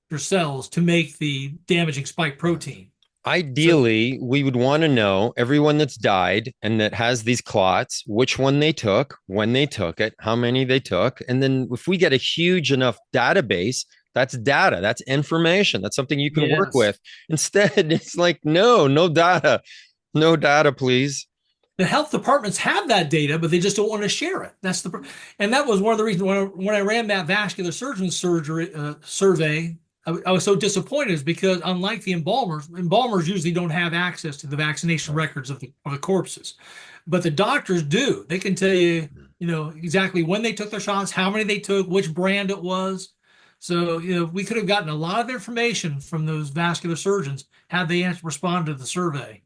your cells, to make the damaging spike protein. So Ideally, we would want to know everyone that's died and that has these clots, which one they took, when they took it, how many they took. And then if we get a huge enough database, that's data, that's information, that's something you can work yes, with. Instead, it's like, no, no data, no data, please. the health departments have that data, but they just don't want to share it. And that was one of the reasons when I ran that vascular surgeon survey, I was so disappointed is because unlike the embalmers usually don't have access to the vaccination records of the corpses, but the doctors do. They can tell you, exactly when they took their shots, how many they took, which brand it was. So, we could have gotten a lot of information from those vascular surgeons had they responded to the survey.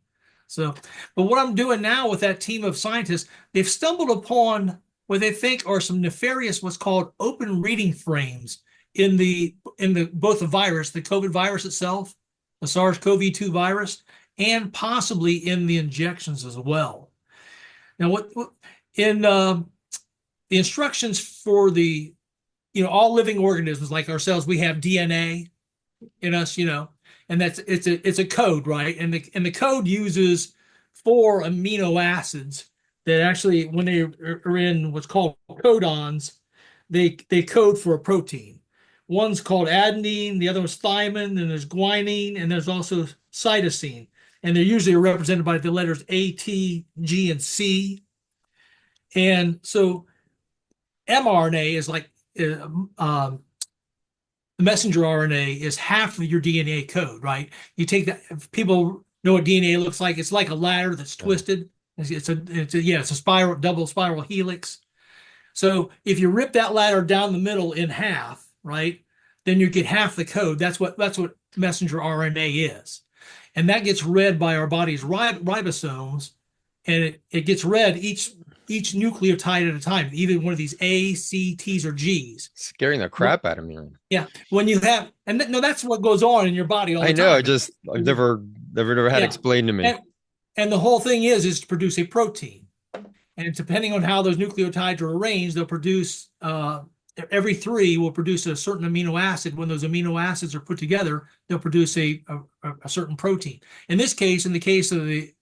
So, but what I'm doing now with that team of scientists, they've stumbled upon what they think are some nefarious, what's called open reading frames in the both the virus, the COVID virus itself, the SARS-CoV-2 virus, and possibly in the injections as well. Now, what in the instructions for the all living organisms like ourselves, we have DNA in us, and it's a code, right? And the code uses four amino acids that actually, when they are in what's called codons, they code for a protein. One's called adenine, the other one's thymine, and there's guanine, and there's also cytosine. And they're usually represented by the letters A, T, G, and C. And so mRNA is like the messenger RNA is half of your DNA code, right? You take that. If people know what DNA looks like, it's like a ladder that's Yeah. twisted. It's a spiral, double spiral helix. So if you rip that ladder down the middle in half, right, then you get half the code. That's what messenger RNA is, and that gets read by our body's ribosomes, and it gets read each nucleotide at a time, either one of these A, C, T's, or G's. Scaring the crap out of me. Yeah, when you have, and no, that's what goes on in your body all I the know. time. I've never had Yeah, explained to me. and the whole thing is to produce a protein, and depending on how those nucleotides are arranged, they'll produce every three will produce a certain amino acid. When those amino acids are put together, they'll produce a certain protein. In this case, in the case of the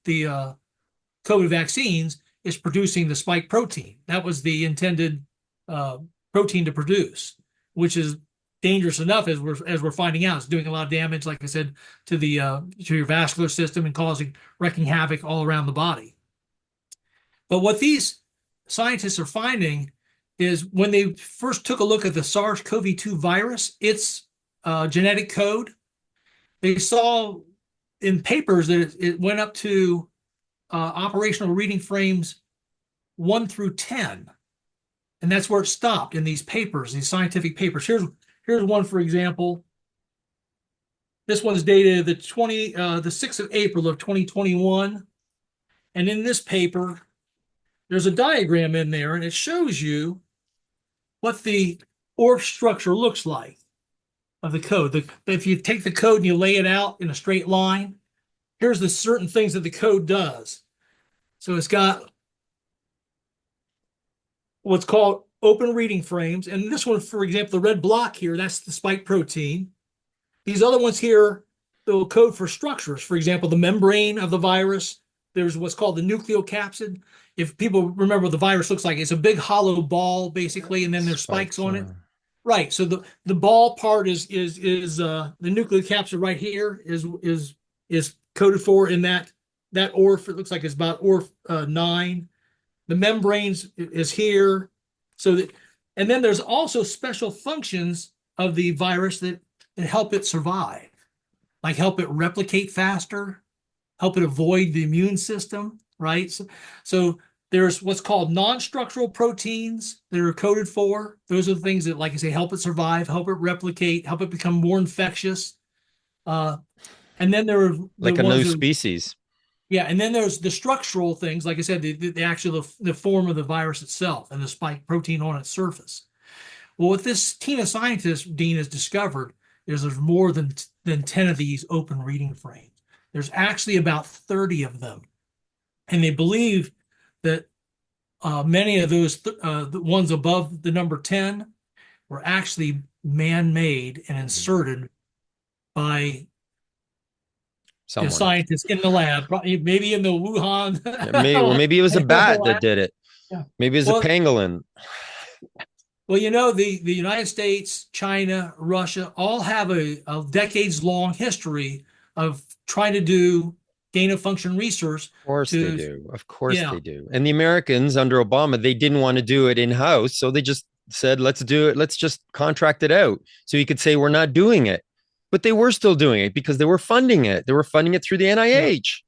COVID vaccines, is producing the spike protein. That was the intended protein to produce, which is dangerous enough as we're finding out. It's doing a lot of damage, like I said, to your vascular system and wreaking havoc all around the body. But what these scientists are finding is when they first took a look at the SARS-CoV-2 virus, its genetic code, they saw in papers that it went up to operational reading frames 1 through 10. And that's where it stopped in these papers, these scientific papers. Here's one, for example. This one's dated the 6th of April of 2021. And in this paper, there's a diagram in there, and it shows you what the ORF structure looks like of the code. If you take the code and you lay it out in a straight line, here's the certain things that the code does. So it's got what's called open reading frames. And this one, for example, the red block here, that's the spike protein. These other ones here, they'll code for structures. For example, the membrane of the virus. There's what's called the nucleocapsid. If people remember what the virus looks like, it's a big hollow ball, basically, and then there's spikes on it. Right. So the ball part is the nucleocapsid right here is coded for in that ORF. It looks like it's about ORF 9. The membranes is here. And then there's also special functions of the virus that help it survive, like help it replicate faster, help it avoid the immune system, right? So there's what's called non-structural proteins that are coded for. Those are the things that, like I say, help it survive, help it replicate, help it become more infectious. And then there are like a new species. Yeah, and then there's the structural things, like I said, the actual the form of the virus itself and the spike protein on its surface. Well, what this team of scientists, Dean, has discovered is there's more than 10 of these open reading frames. There's actually about 30 of them. And they believe that many of those, the ones above the number 10, were actually man-made and inserted by scientists in the lab, maybe in the Wuhan. Maybe it was a bat that did it. Yeah. Maybe it was a pangolin. Well, the United States, China, Russia all have a decades-long history of trying to do gain-of-function research. Of course they do. Of course they do. And the Americans under Obama, they didn't want to do it in-house, so they just said, let's do it. Let's just contract it out. So you could say we're not doing it. But they were still doing it because they were funding it. They were funding it through the NIH.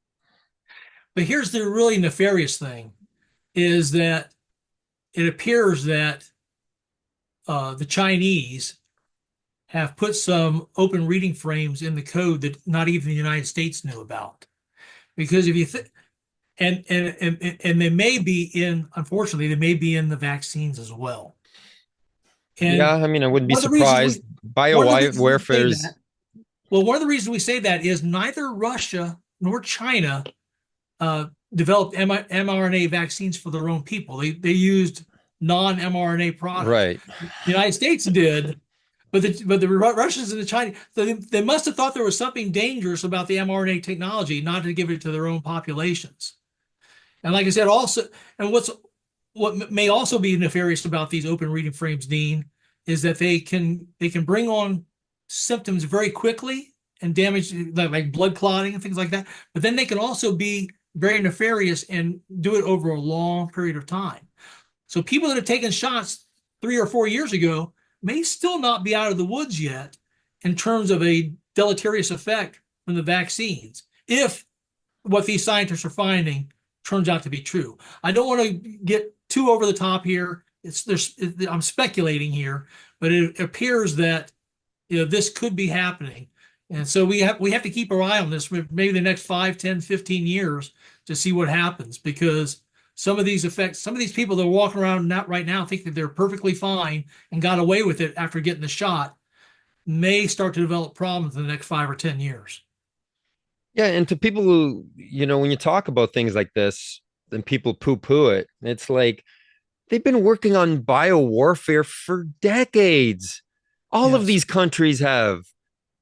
But here's the really nefarious thing, is that it appears that the Chinese have put some open reading frames in the code that not even the United States knew about. Because if you and they may be unfortunately, they may be in the vaccines as well. And yeah, I mean, I wouldn't be surprised. Biowarfare. Well, one of the reasons we say that is neither Russia nor China developed mRNA vaccines for their own people. They used non-mRNA product. Right. The United States did, but the Russians and the Chinese, they must have thought there was something dangerous about the mRNA technology, not to give it to their own populations. And like I said, also, and what may also be nefarious about these open reading frames, Dean, is that they can bring on symptoms very quickly and damage like blood clotting and things like that. But then they can also be very nefarious and do it over a long period of time. So people that have taken shots 3 or 4 years ago may still not be out of the woods yet in terms of a deleterious effect from the vaccines, if what these scientists are finding turns out to be true. I don't want to get too over the top here. I'm speculating here, but it appears that this could be happening. And so we have to keep our eye on this for maybe the next 5, 10, 15 years to see what happens, because some of these effects, some of these people that are walking around right now think that they're perfectly fine and got away with it after getting the shot may start to develop problems in the next 5 or 10 years. Yeah, and to people who, when you talk about things like this, then people poo-poo it. It's like they've been working on biowarfare for decades. All of Yes. these countries have.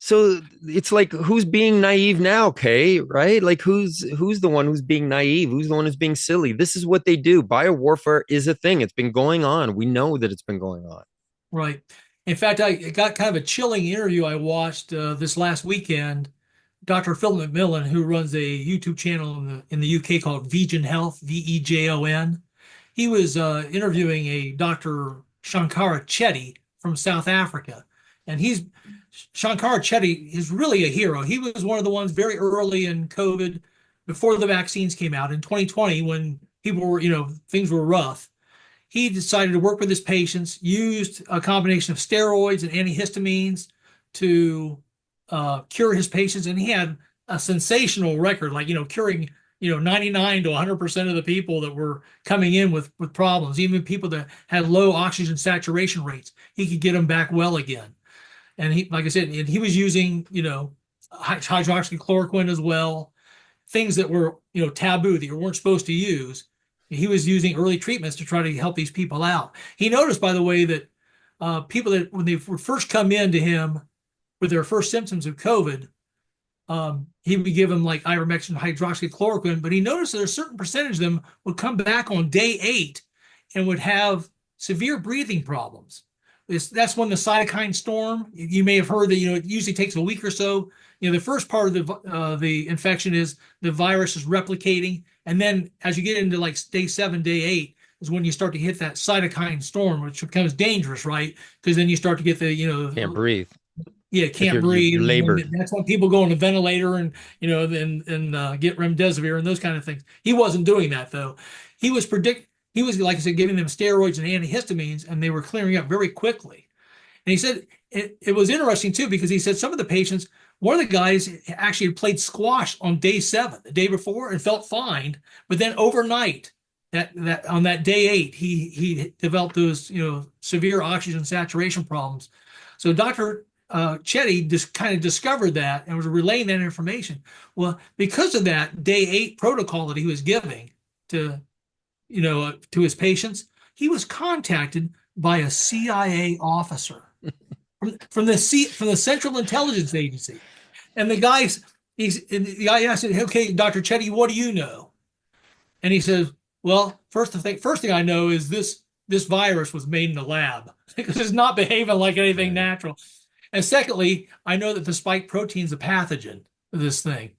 So it's like, who's being naive now, Kay? Right? Like, who's the one who's being naive? Who's the one who's being silly? This is what they do. Biowarfare is a thing. It's been going on. We know that it's been going on. Right. In fact, I got kind of a chilling interview I watched this last weekend. Dr. Phil McMillan, who runs a YouTube channel in the UK called Vegan Health, Vejon. He was interviewing a Dr. Shankara Chetty from South Africa, and Shankara Chetty is really a hero. He was one of the ones very early in COVID, before the vaccines came out in 2020, when people were, things were rough. He decided to work with his patients, used a combination of steroids and antihistamines to cure his patients, and he had a sensational record, like curing 99 to 100% of the people that were coming in with problems, even people that had low oxygen saturation rates. He could get them back well again. And he, like I said, and he was using hydroxychloroquine as well, things that were taboo that you weren't supposed to use. He was using early treatments to try to help these people out. He noticed, by the way, that people that when they would first come in to him with their first symptoms of COVID, he would give them like ivermectin, hydroxychloroquine, but he noticed that a certain percentage of them would come back on day 8 and would have severe breathing problems. That's when the cytokine storm, you may have heard that, it usually takes a week or so. The first part of the infection is the virus is replicating. And then as you get into like day 7, day 8 is when you start to hit that cytokine storm, which becomes dangerous, right? Because then you start to get Can't breathe. yeah, Like can't you're breathe. labored. And that's when people go on a ventilator and get remdesivir and those kind of things. He wasn't doing that though. He was He was, like I said, giving them steroids and antihistamines, and they were clearing up very quickly. And he said it was interesting too, because he said some of the patients, one of the guys actually had played squash on day 7, the day before, and felt fine, but then overnight, that on that day 8, he developed those severe oxygen saturation problems. So Dr. Chetty just kind of discovered that and was relaying that information. Well, because of that day 8 protocol that he was giving to to his patients, he was contacted by a CIA officer from the Central Intelligence Agency, and the guy asked him, "Okay, Dr. Chetty, what do you know?" And he says, "Well, first thing I know is this virus was made in the lab because it's not behaving like anything Right. natural. And secondly, I know that the spike protein is a pathogen of this thing."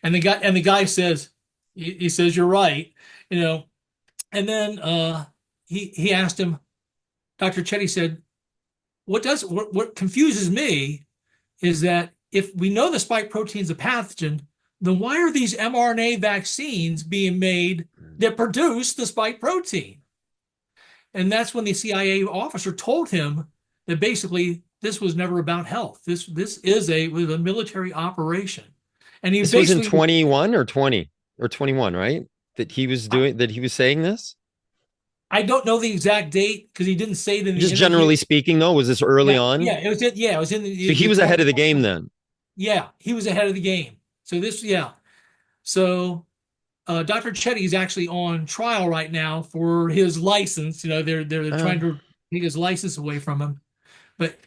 And the guy says, he says, "You're right," you know. And then he asked him, Dr. Chetty said, what confuses me is that if we know the spike protein is a pathogen, then why are these mRNA vaccines being made that produce the spike protein? And that's when the CIA officer told him that basically this was never about health. This was a military operation. And he This was in basically, 21 or 20 or 21, right? That he was saying this? I don't know the exact date because he didn't say it in the Just interview. generally speaking, though, was this early Yeah, on? yeah, it was in So he the was ahead 20. of the game then. Yeah, he was ahead of the game. So this, yeah. So Dr. Chetty is actually on trial right now for his license. They're Uh, trying to take his license away from him, but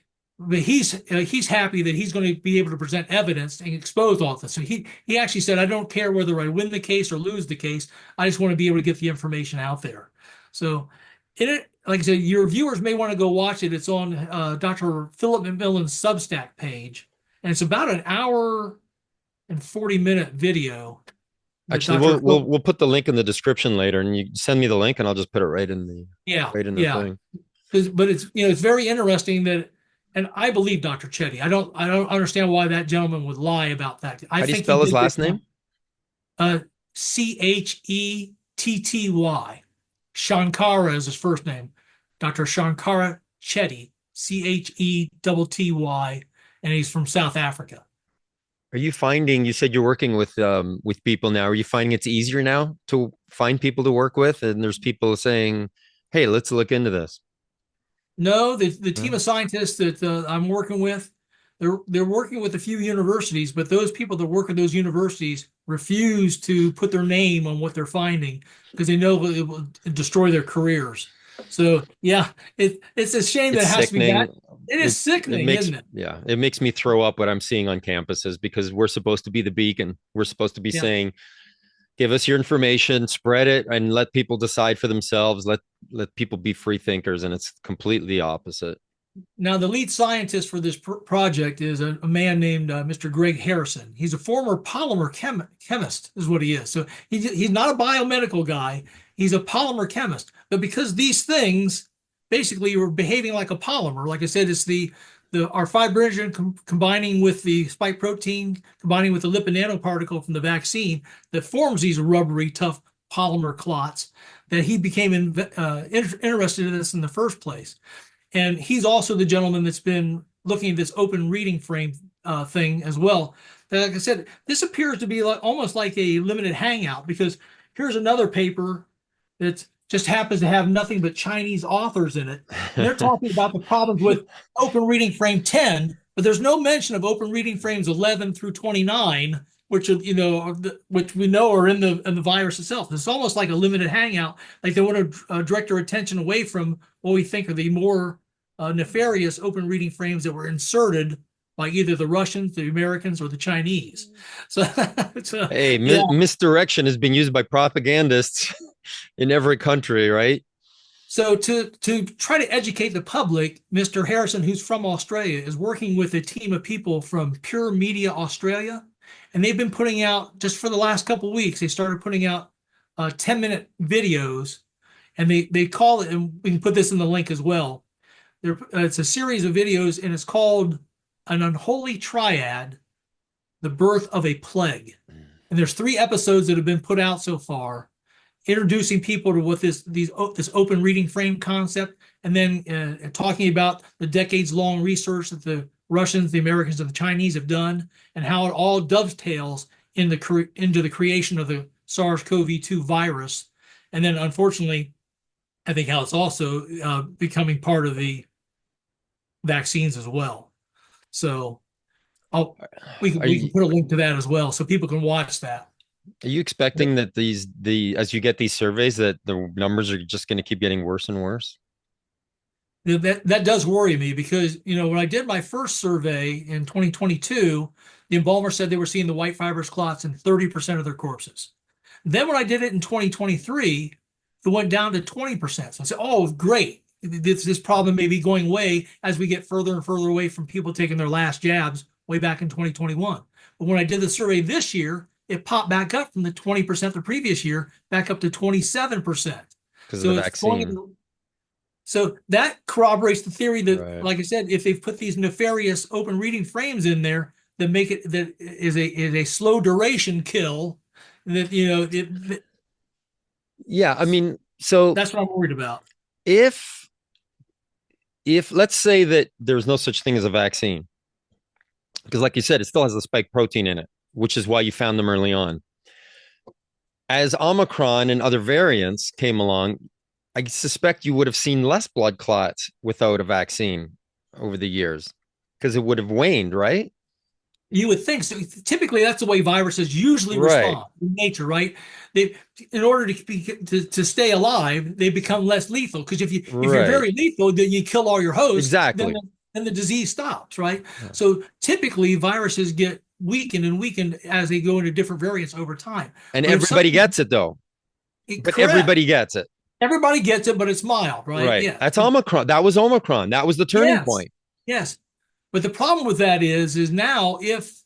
he's happy that he's going to be able to present evidence and expose all this. So he actually said, "I don't care whether I win the case or lose the case. I just want to be able to get the information out there." So, like I said, your viewers may want to go watch it. It's on Dr. Philip McMillan's Substack page, and it's about an hour and 40-minute video that Actually, Dr. Philip. we'll put the link in the description later, and you send me the link, and I'll just put it Yeah, right in the yeah. thing. But it's very interesting that, and I believe Dr. Chetty. I don't understand why that gentleman would lie about that. I How do you think he spell his did this last name? Chetty. Shankara is his first name. Dr. Shankara Chetty, Chetty, and he's from South Africa. Are you finding, you said you're working with people now. Are you finding it's easier now to find people to work with? And there's people saying, hey, let's look into this. No, the team No? of scientists that I'm working with, they're working with a few universities, but those people that work at those universities refuse to put their name on what they're finding because they know it will destroy their careers. So yeah, it's a shame that It's it has to be that. sickening. It is It sickening, makes, isn't it? yeah, it makes me throw up what I'm seeing on campuses because we're supposed to be the beacon. We're supposed to be Yeah. saying, give us your information, spread it, and let people decide for themselves. Let people be free thinkers, and it's completely opposite. Now, the lead scientist for this project is a man named Mr. Greg Harrison. He's a former polymer chemist, is what he is. So he's not a biomedical guy. He's a polymer chemist. But because these things basically are behaving like a polymer, like I said, it's our fibrinogen combining with the spike protein, combining with the lipid nanoparticle from the vaccine that forms these rubbery, tough polymer clots, that he became interested in this in the first place. And he's also the gentleman that's been looking at this open reading frame thing as well. Like I said, this appears to be almost like a limited hangout because here's another paper that just happens to have nothing but Chinese authors in it. And they're talking about the problems with open reading frame 10, but there's no mention of open reading frames 11 through 29, which are, which we know are in the virus itself. It's almost like a limited hangout, like they want to direct our attention away from what we think are the more nefarious open reading frames that were inserted by either the Russians, the Americans, or the Chinese. So, Hey, yeah. misdirection has been used by propagandists in every country, right? So to try to educate the public, Mr. Harrison, who's from Australia, is working with a team of people from Pure Media Australia, and they've been putting out just for the last couple of weeks. They started putting out 10-minute videos, and they call it, and we can put this in the link as well. It's a series of videos, and it's called An Unholy Triad: The Birth of a Plague. And there's 3 episodes that have been put out so far, introducing people to what this open reading frame concept, and then talking about the decades-long research that the Russians, the Americans, and the Chinese have done, and how it all dovetails into the creation of the SARS-CoV-2 virus. And then, unfortunately, I think how it's also becoming part of the vaccines as well. So we Are can you, put a link to that as well so people can watch that. are you expecting that as you get these surveys that the numbers are just going to keep getting worse and worse? That does worry me because, when I did my first survey in 2022, the embalmer said they were seeing the white fibrous clots in 30% of their corpses. Then when I did it in 2023, it went down to 20%. So I said, oh, great. This problem may be going away as we get further and further away from people taking their last jabs way back in 2021. But when I did the survey this year, it popped back up from the 20% the previous year back up to 27%. Because of So the it's vaccine. so that corroborates the theory that, Right. like I said, if they've put these nefarious open reading frames in there that make it that is a slow duration kill, that Yeah, I mean, so that's what I'm worried about. if if let's say that there's no such thing as a vaccine, because like you said, it still has a spike protein in it, which is why you found them early on. As Omicron and other variants came along, I suspect you would have seen less blood clots without a vaccine over the years because it would have waned, right? You would think so. Typically, that's the way viruses usually Right. respond in nature, right? They, in order to stay alive, they become less lethal. Because if you're Right. very lethal, then you kill all your hosts, Exactly. then the disease stops, right? Yeah. So typically, viruses get weakened and weakened as they go into different variants over time. And But if everybody something, gets it though. But correct, everybody gets it. everybody gets it, but it's mild, right? Right. Yeah. That's Omicron. That was Omicron. That was the turning Yes. point. Yes. But the problem with that is now if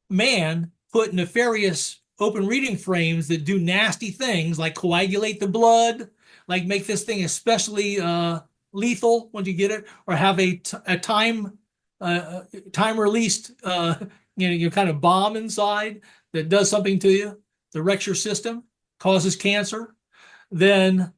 man put nefarious open reading frames that do nasty things like coagulate the blood, like make this thing especially lethal when you get it, or have a time released your kind of bomb inside that does something to you, that wrecks your system, causes cancer, then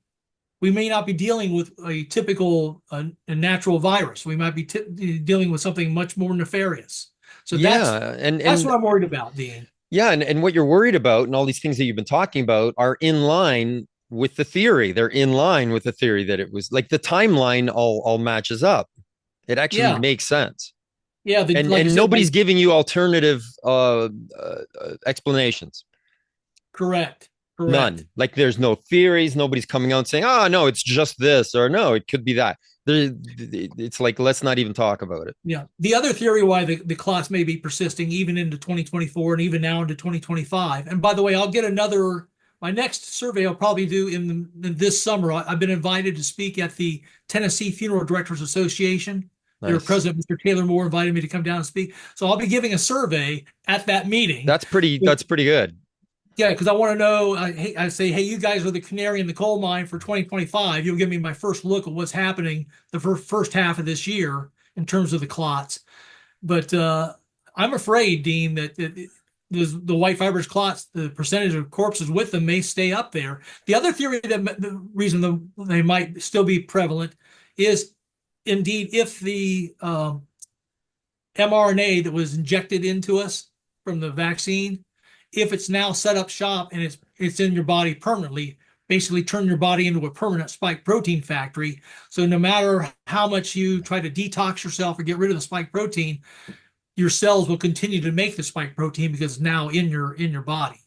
we may not be dealing with a typical a natural virus. We might be dealing with something much more nefarious. So Yeah. that's what I'm worried about, Dean. Yeah, and what you're worried about and all these things that you've been talking about are in line with the theory. They're in line with the theory that it was like the timeline all matches up. It actually Yeah, makes sense. yeah. Like I And said, nobody's giving you alternative explanations. correct, correct. None. Like there's no theories. Nobody's coming out saying, "Oh no, it's just this," or "No, it could be that." There, it's like let's not even talk about it. Yeah. The other theory why the clots may be persisting even into 2024 and even now into 2025. And by the way, I'll get my next survey I'll probably do in this summer. I've been invited to speak at the Tennessee Funeral Directors Association. Their Nice. president, Mr. Taylor Moore, invited me to come down and speak. So I'll be giving a survey at that meeting. That's pretty. That's pretty good. Yeah, because I want to know. I say, hey, you guys are the canary in the coal mine for 2025. You'll give me my first look at what's happening the first half of this year in terms of the clots. But I'm afraid, Dean, that the white fibrous clots, the percentage of corpses with them may stay up there. The other theory that the reason they might still be prevalent is indeed if the mRNA that was injected into us from the vaccine, if it's now set up shop and it's in your body permanently, basically turn your body into a permanent spike protein factory. So no matter how much you try to detox yourself or get rid of the spike protein, your cells will continue to make the spike protein because it's now in your body.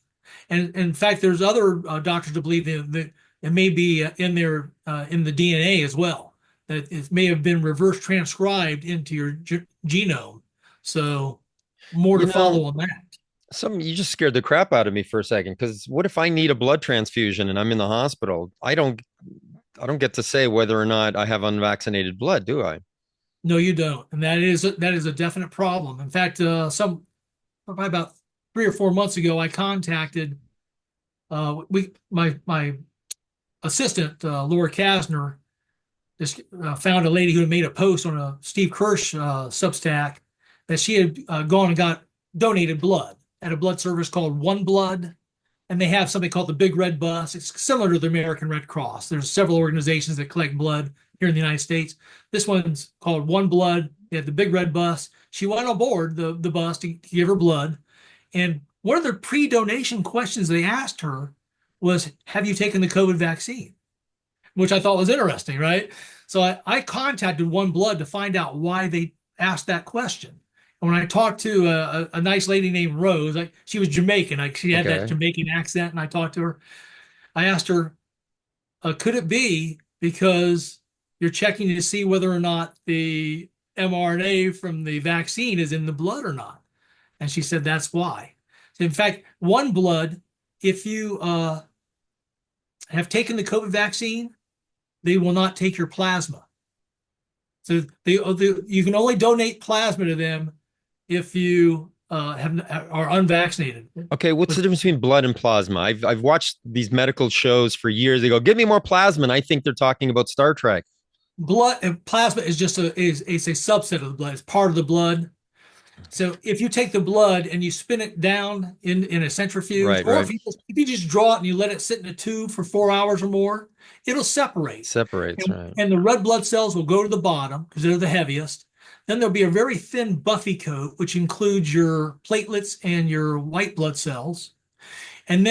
And in fact, there's other doctors that believe that it may be in there in the DNA as well. That it may have been reverse transcribed into your genome. So more You to know, follow on that. you just scared the crap out of me for a second because what if I need a blood transfusion and I'm in the hospital? I don't get to say whether or not I have unvaccinated blood, do I? No, you don't, and that is a definite problem. In fact, probably about 3 or 4 months ago, I contacted we my assistant Laura Kasner. Just found a lady who had made a post on a Steve Kirsch Substack that she had gone and got donated blood at a blood service called One Blood, and they have something called the Big Red Bus. It's similar to the American Red Cross. There's several organizations that collect blood here in the United States. This one's called One Blood. They have the Big Red Bus. She went on board the bus to give her blood, and one of the pre-donation questions they asked her was, "Have you taken the COVID vaccine?" Which I thought was interesting, right? So I contacted One Blood to find out why they asked that question. And when I talked to a nice lady named Rose, she was Jamaican, she had that Okay. Jamaican accent, and I talked to her. I asked her, could it be because you're checking to see whether or not the mRNA from the vaccine is in the blood or not? And she said that's why. In fact, One Blood, if you have taken the COVID vaccine, they will not take your plasma. So you can only donate plasma to them if you are unvaccinated. Okay, what's the But difference between blood and plasma? I've watched these medical shows for years. They go, "Give me more plasma," and I think they're talking about Star Trek. blood and plasma is just is a subset of the blood. It's part of the blood. So if you take the blood and you spin it down in a centrifuge, Right, or right. if you just draw it and you let it sit in a tube for 4 hours or more, it'll separate. Separates, And, right. and the red blood cells will go to the bottom because they're the heaviest. Then there'll be a very thin buffy coat, which includes your platelets and your white blood cells. And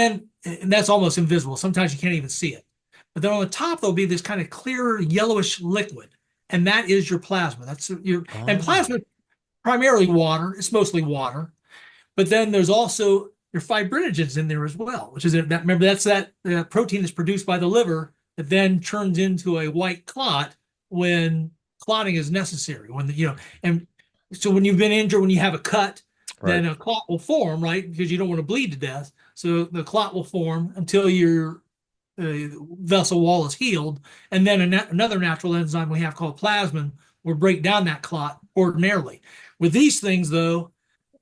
that's almost invisible. Sometimes you can't even see it. But then on the top, there'll be this kind of clear yellowish liquid. And that is your plasma. And Oh, plasma primarily water. It's mostly water. But then there's also your fibrinogens in there as well, which is that, remember, that's that protein that's produced by the liver that then turns into a white clot when clotting is necessary. And so when you've been injured, when you have a cut, Right. then a clot will form, right? Because you don't want to bleed to death. So the clot will form until your vessel wall is healed. And then another natural enzyme we have called plasmin will break down that clot ordinarily. With these things, though,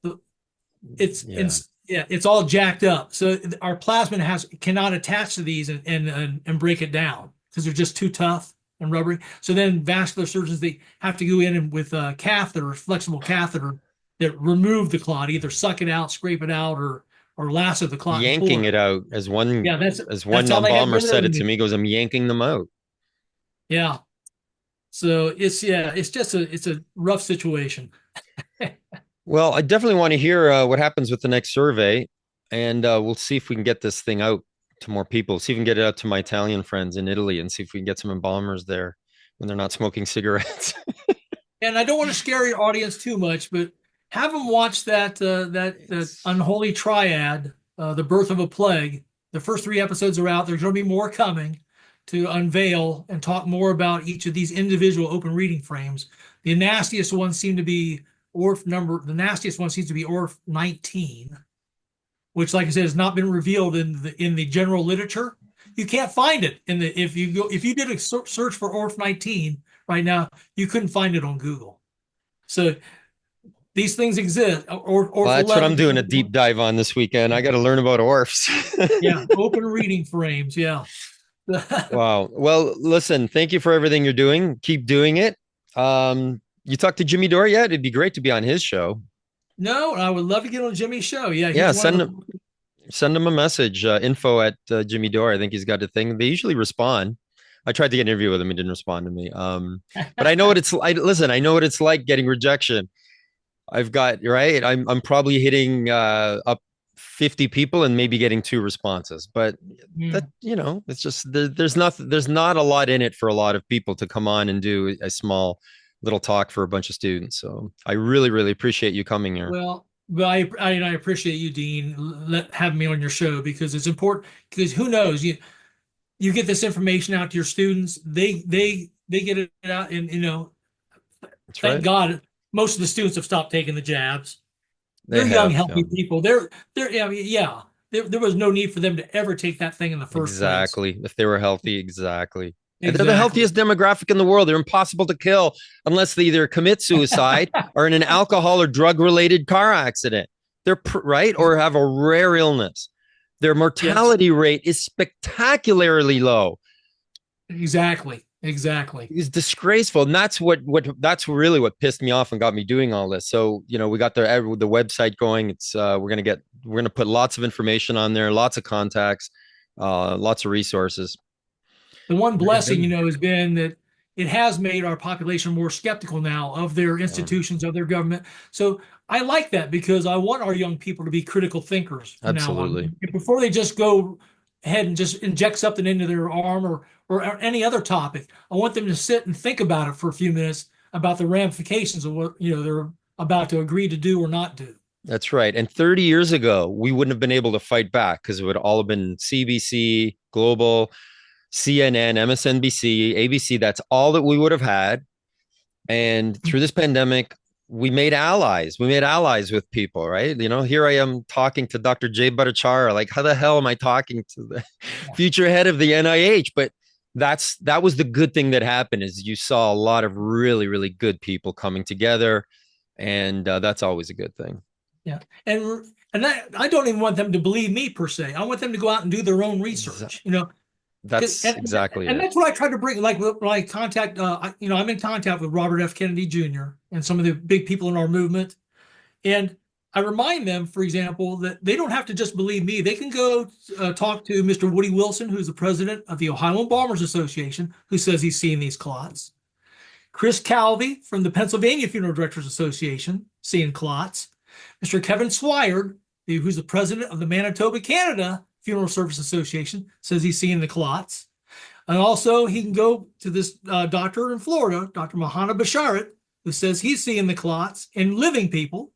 Yeah. it's all jacked up. So our plasmin cannot attach to these and break it down because they're just too tough and rubbery. So then vascular surgeons, they have to go in and with a catheter, flexible catheter, that remove the clot, either suck it out, scrape it out, or lasso the clot and pull Yanking it. it out, as Yeah, one that's how they got embalmer rid of said it to it. me, he goes, I'm yanking them out. Yeah. So it's just it's a rough situation. Well, I definitely want to hear what happens with the next survey, and we'll see if we can get this thing out to more people. See if we can get it out to my Italian friends in Italy, and see if we can get some embalmers there when they're not smoking cigarettes. And I don't want to scare your audience too much, but have them watch that unholy triad, The Birth of a Plague. The first three episodes are out. There's going to be more coming to unveil and talk more about each of these individual open reading frames. The nastiest one seemed to be The nastiest one seems to be ORF 19, which, like I said, has not been revealed in the general literature. You can't find it if you did a search for ORF 19 right now, you couldn't find it on Google. So these things exist. Or Well, for that's what 11, I'm doing a deep dive on this weekend. I got to learn about orphs. yeah, open reading frames. Yeah. Wow. Well, listen, thank you for everything you're doing. Keep doing it. You talked to Jimmy Dore yet? It'd be great to be on his show. No, I would love to get on Jimmy's show. Yeah, Yeah, he's one of the. send him a message. Info at Jimmy Dore. I think he's got a thing. They usually respond. I tried to get an interview with him. He didn't respond to me. But I know what it's like. Listen, I know what it's like getting rejection. I've got right. I'm probably hitting up 50 people and maybe getting two responses. But that Mm. it's just there's not a lot in it for a lot of people to come on and do a small little talk for a bunch of students. So I really, really appreciate you coming here. Well, but I appreciate you, Dean, having me on your show because it's important. Because who knows, you get this information out to your students, they get it out, and That's thank right. God most of the students have stopped taking the jabs. They They're young, have. healthy people. They're I mean, yeah. There was no need for them to ever take that thing in the first place. Exactly. If they were healthy, exactly. And they're the Exactly. healthiest demographic in the world. They're impossible to kill unless they either commit suicide or in an alcohol or drug related car accident. They're right or have a rare illness. Their Yes, mortality rate is spectacularly low. exactly. Exactly. It's disgraceful, and that's really what pissed me off and got me doing all this. So we got the website going. It's we're gonna put lots of information on there, lots of contacts, lots of resources. The one Very blessing, good. has been that it has made our population more skeptical now of their Yeah, institutions, of their government. So I like that because I want our young people to be critical thinkers from now absolutely. on. Before they just go ahead and just inject something into their arm or any other topic, I want them to sit and think about it for a few minutes about the ramifications of what they're about to agree to do or not do. That's right. And 30 years ago, we wouldn't have been able to fight back because it would all have been CBC, Global, CNN, MSNBC, ABC. That's all that we would have had. And through this pandemic, we made allies. We made allies with people, right? Here I am talking to Dr. Jay Bhattacharya. Like, how the hell am I talking to the future head of the NIH? But that was the good thing that happened is you saw a lot of really, really good people coming together. And that's always a good thing. Yeah, and I don't even want them to believe me per se. I want them to go out and do their own research. That's exactly And it. that's what I try to bring. Like when I contact, I'm in contact with Robert F. Kennedy Jr. and some of the big people in our movement, and I remind them, for example, that they don't have to just believe me. They can go talk to Mr. Woody Wilson, who's the president of the Ohio Embalmers Association, who says he's seeing these clots. Chris Calvey from the Pennsylvania Funeral Directors Association, seeing clots. Mr. Kevin Swire, who's the president of the Manitoba, Canada Funeral Service Association, says he's seeing the clots. And also, he can go to this doctor in Florida, Dr. Mahana Basharat, who says he's seeing the clots in living people.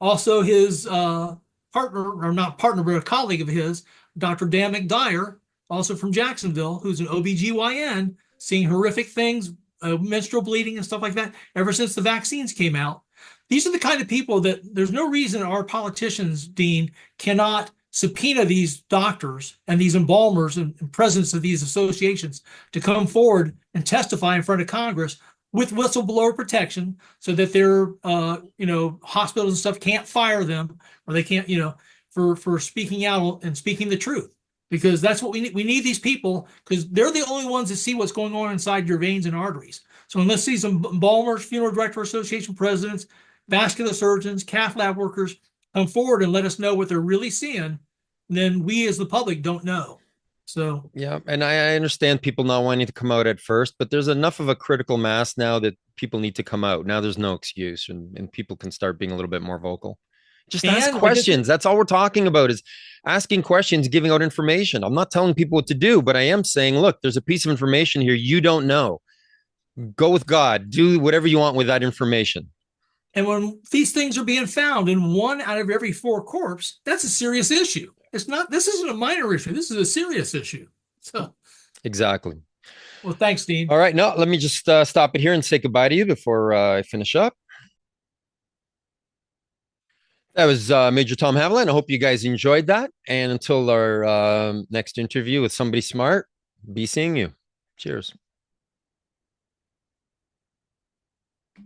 Also, his partner, or not partner, but a colleague of his, Dr. Dan McDyer, also from Jacksonville, who's an OBGYN, seeing horrific things, menstrual bleeding and stuff like that, ever since the vaccines came out. These are the kind of people that there's no reason our politicians, Dean, cannot subpoena these doctors and these embalmers and presidents of these associations to come forward and testify in front of Congress with whistleblower protection so that their hospitals and stuff can't fire them, or they can't, for speaking out and speaking the truth, because that's what we need. We need these people because they're the only ones that see what's going on inside your veins and arteries. So unless these embalmers, funeral director association presidents, vascular surgeons, cath lab workers come forward and let us know what they're really seeing, then we as the public don't know. So Yeah, and I understand people not wanting to come out at first, but there's enough of a critical mass now that people need to come out. Now there's no excuse, and people can start being a little bit more vocal. Just ask and like I said, questions. That's all we're talking about is asking questions, giving out information. I'm not telling people what to do, but I am saying, look, there's a piece of information here you don't know. Go with God. Do whatever you want with that information. and when these things are being found in one out of every four corpse, that's a serious issue. It's not. This isn't a minor issue. This is a serious issue. So, Exactly. well, thanks, Dean. All right. Now, let me just stop it here and say goodbye to you before I finish up. That was Major Tom Haviland. I hope you guys enjoyed that. And until our next interview with somebody smart, be seeing you. Cheers.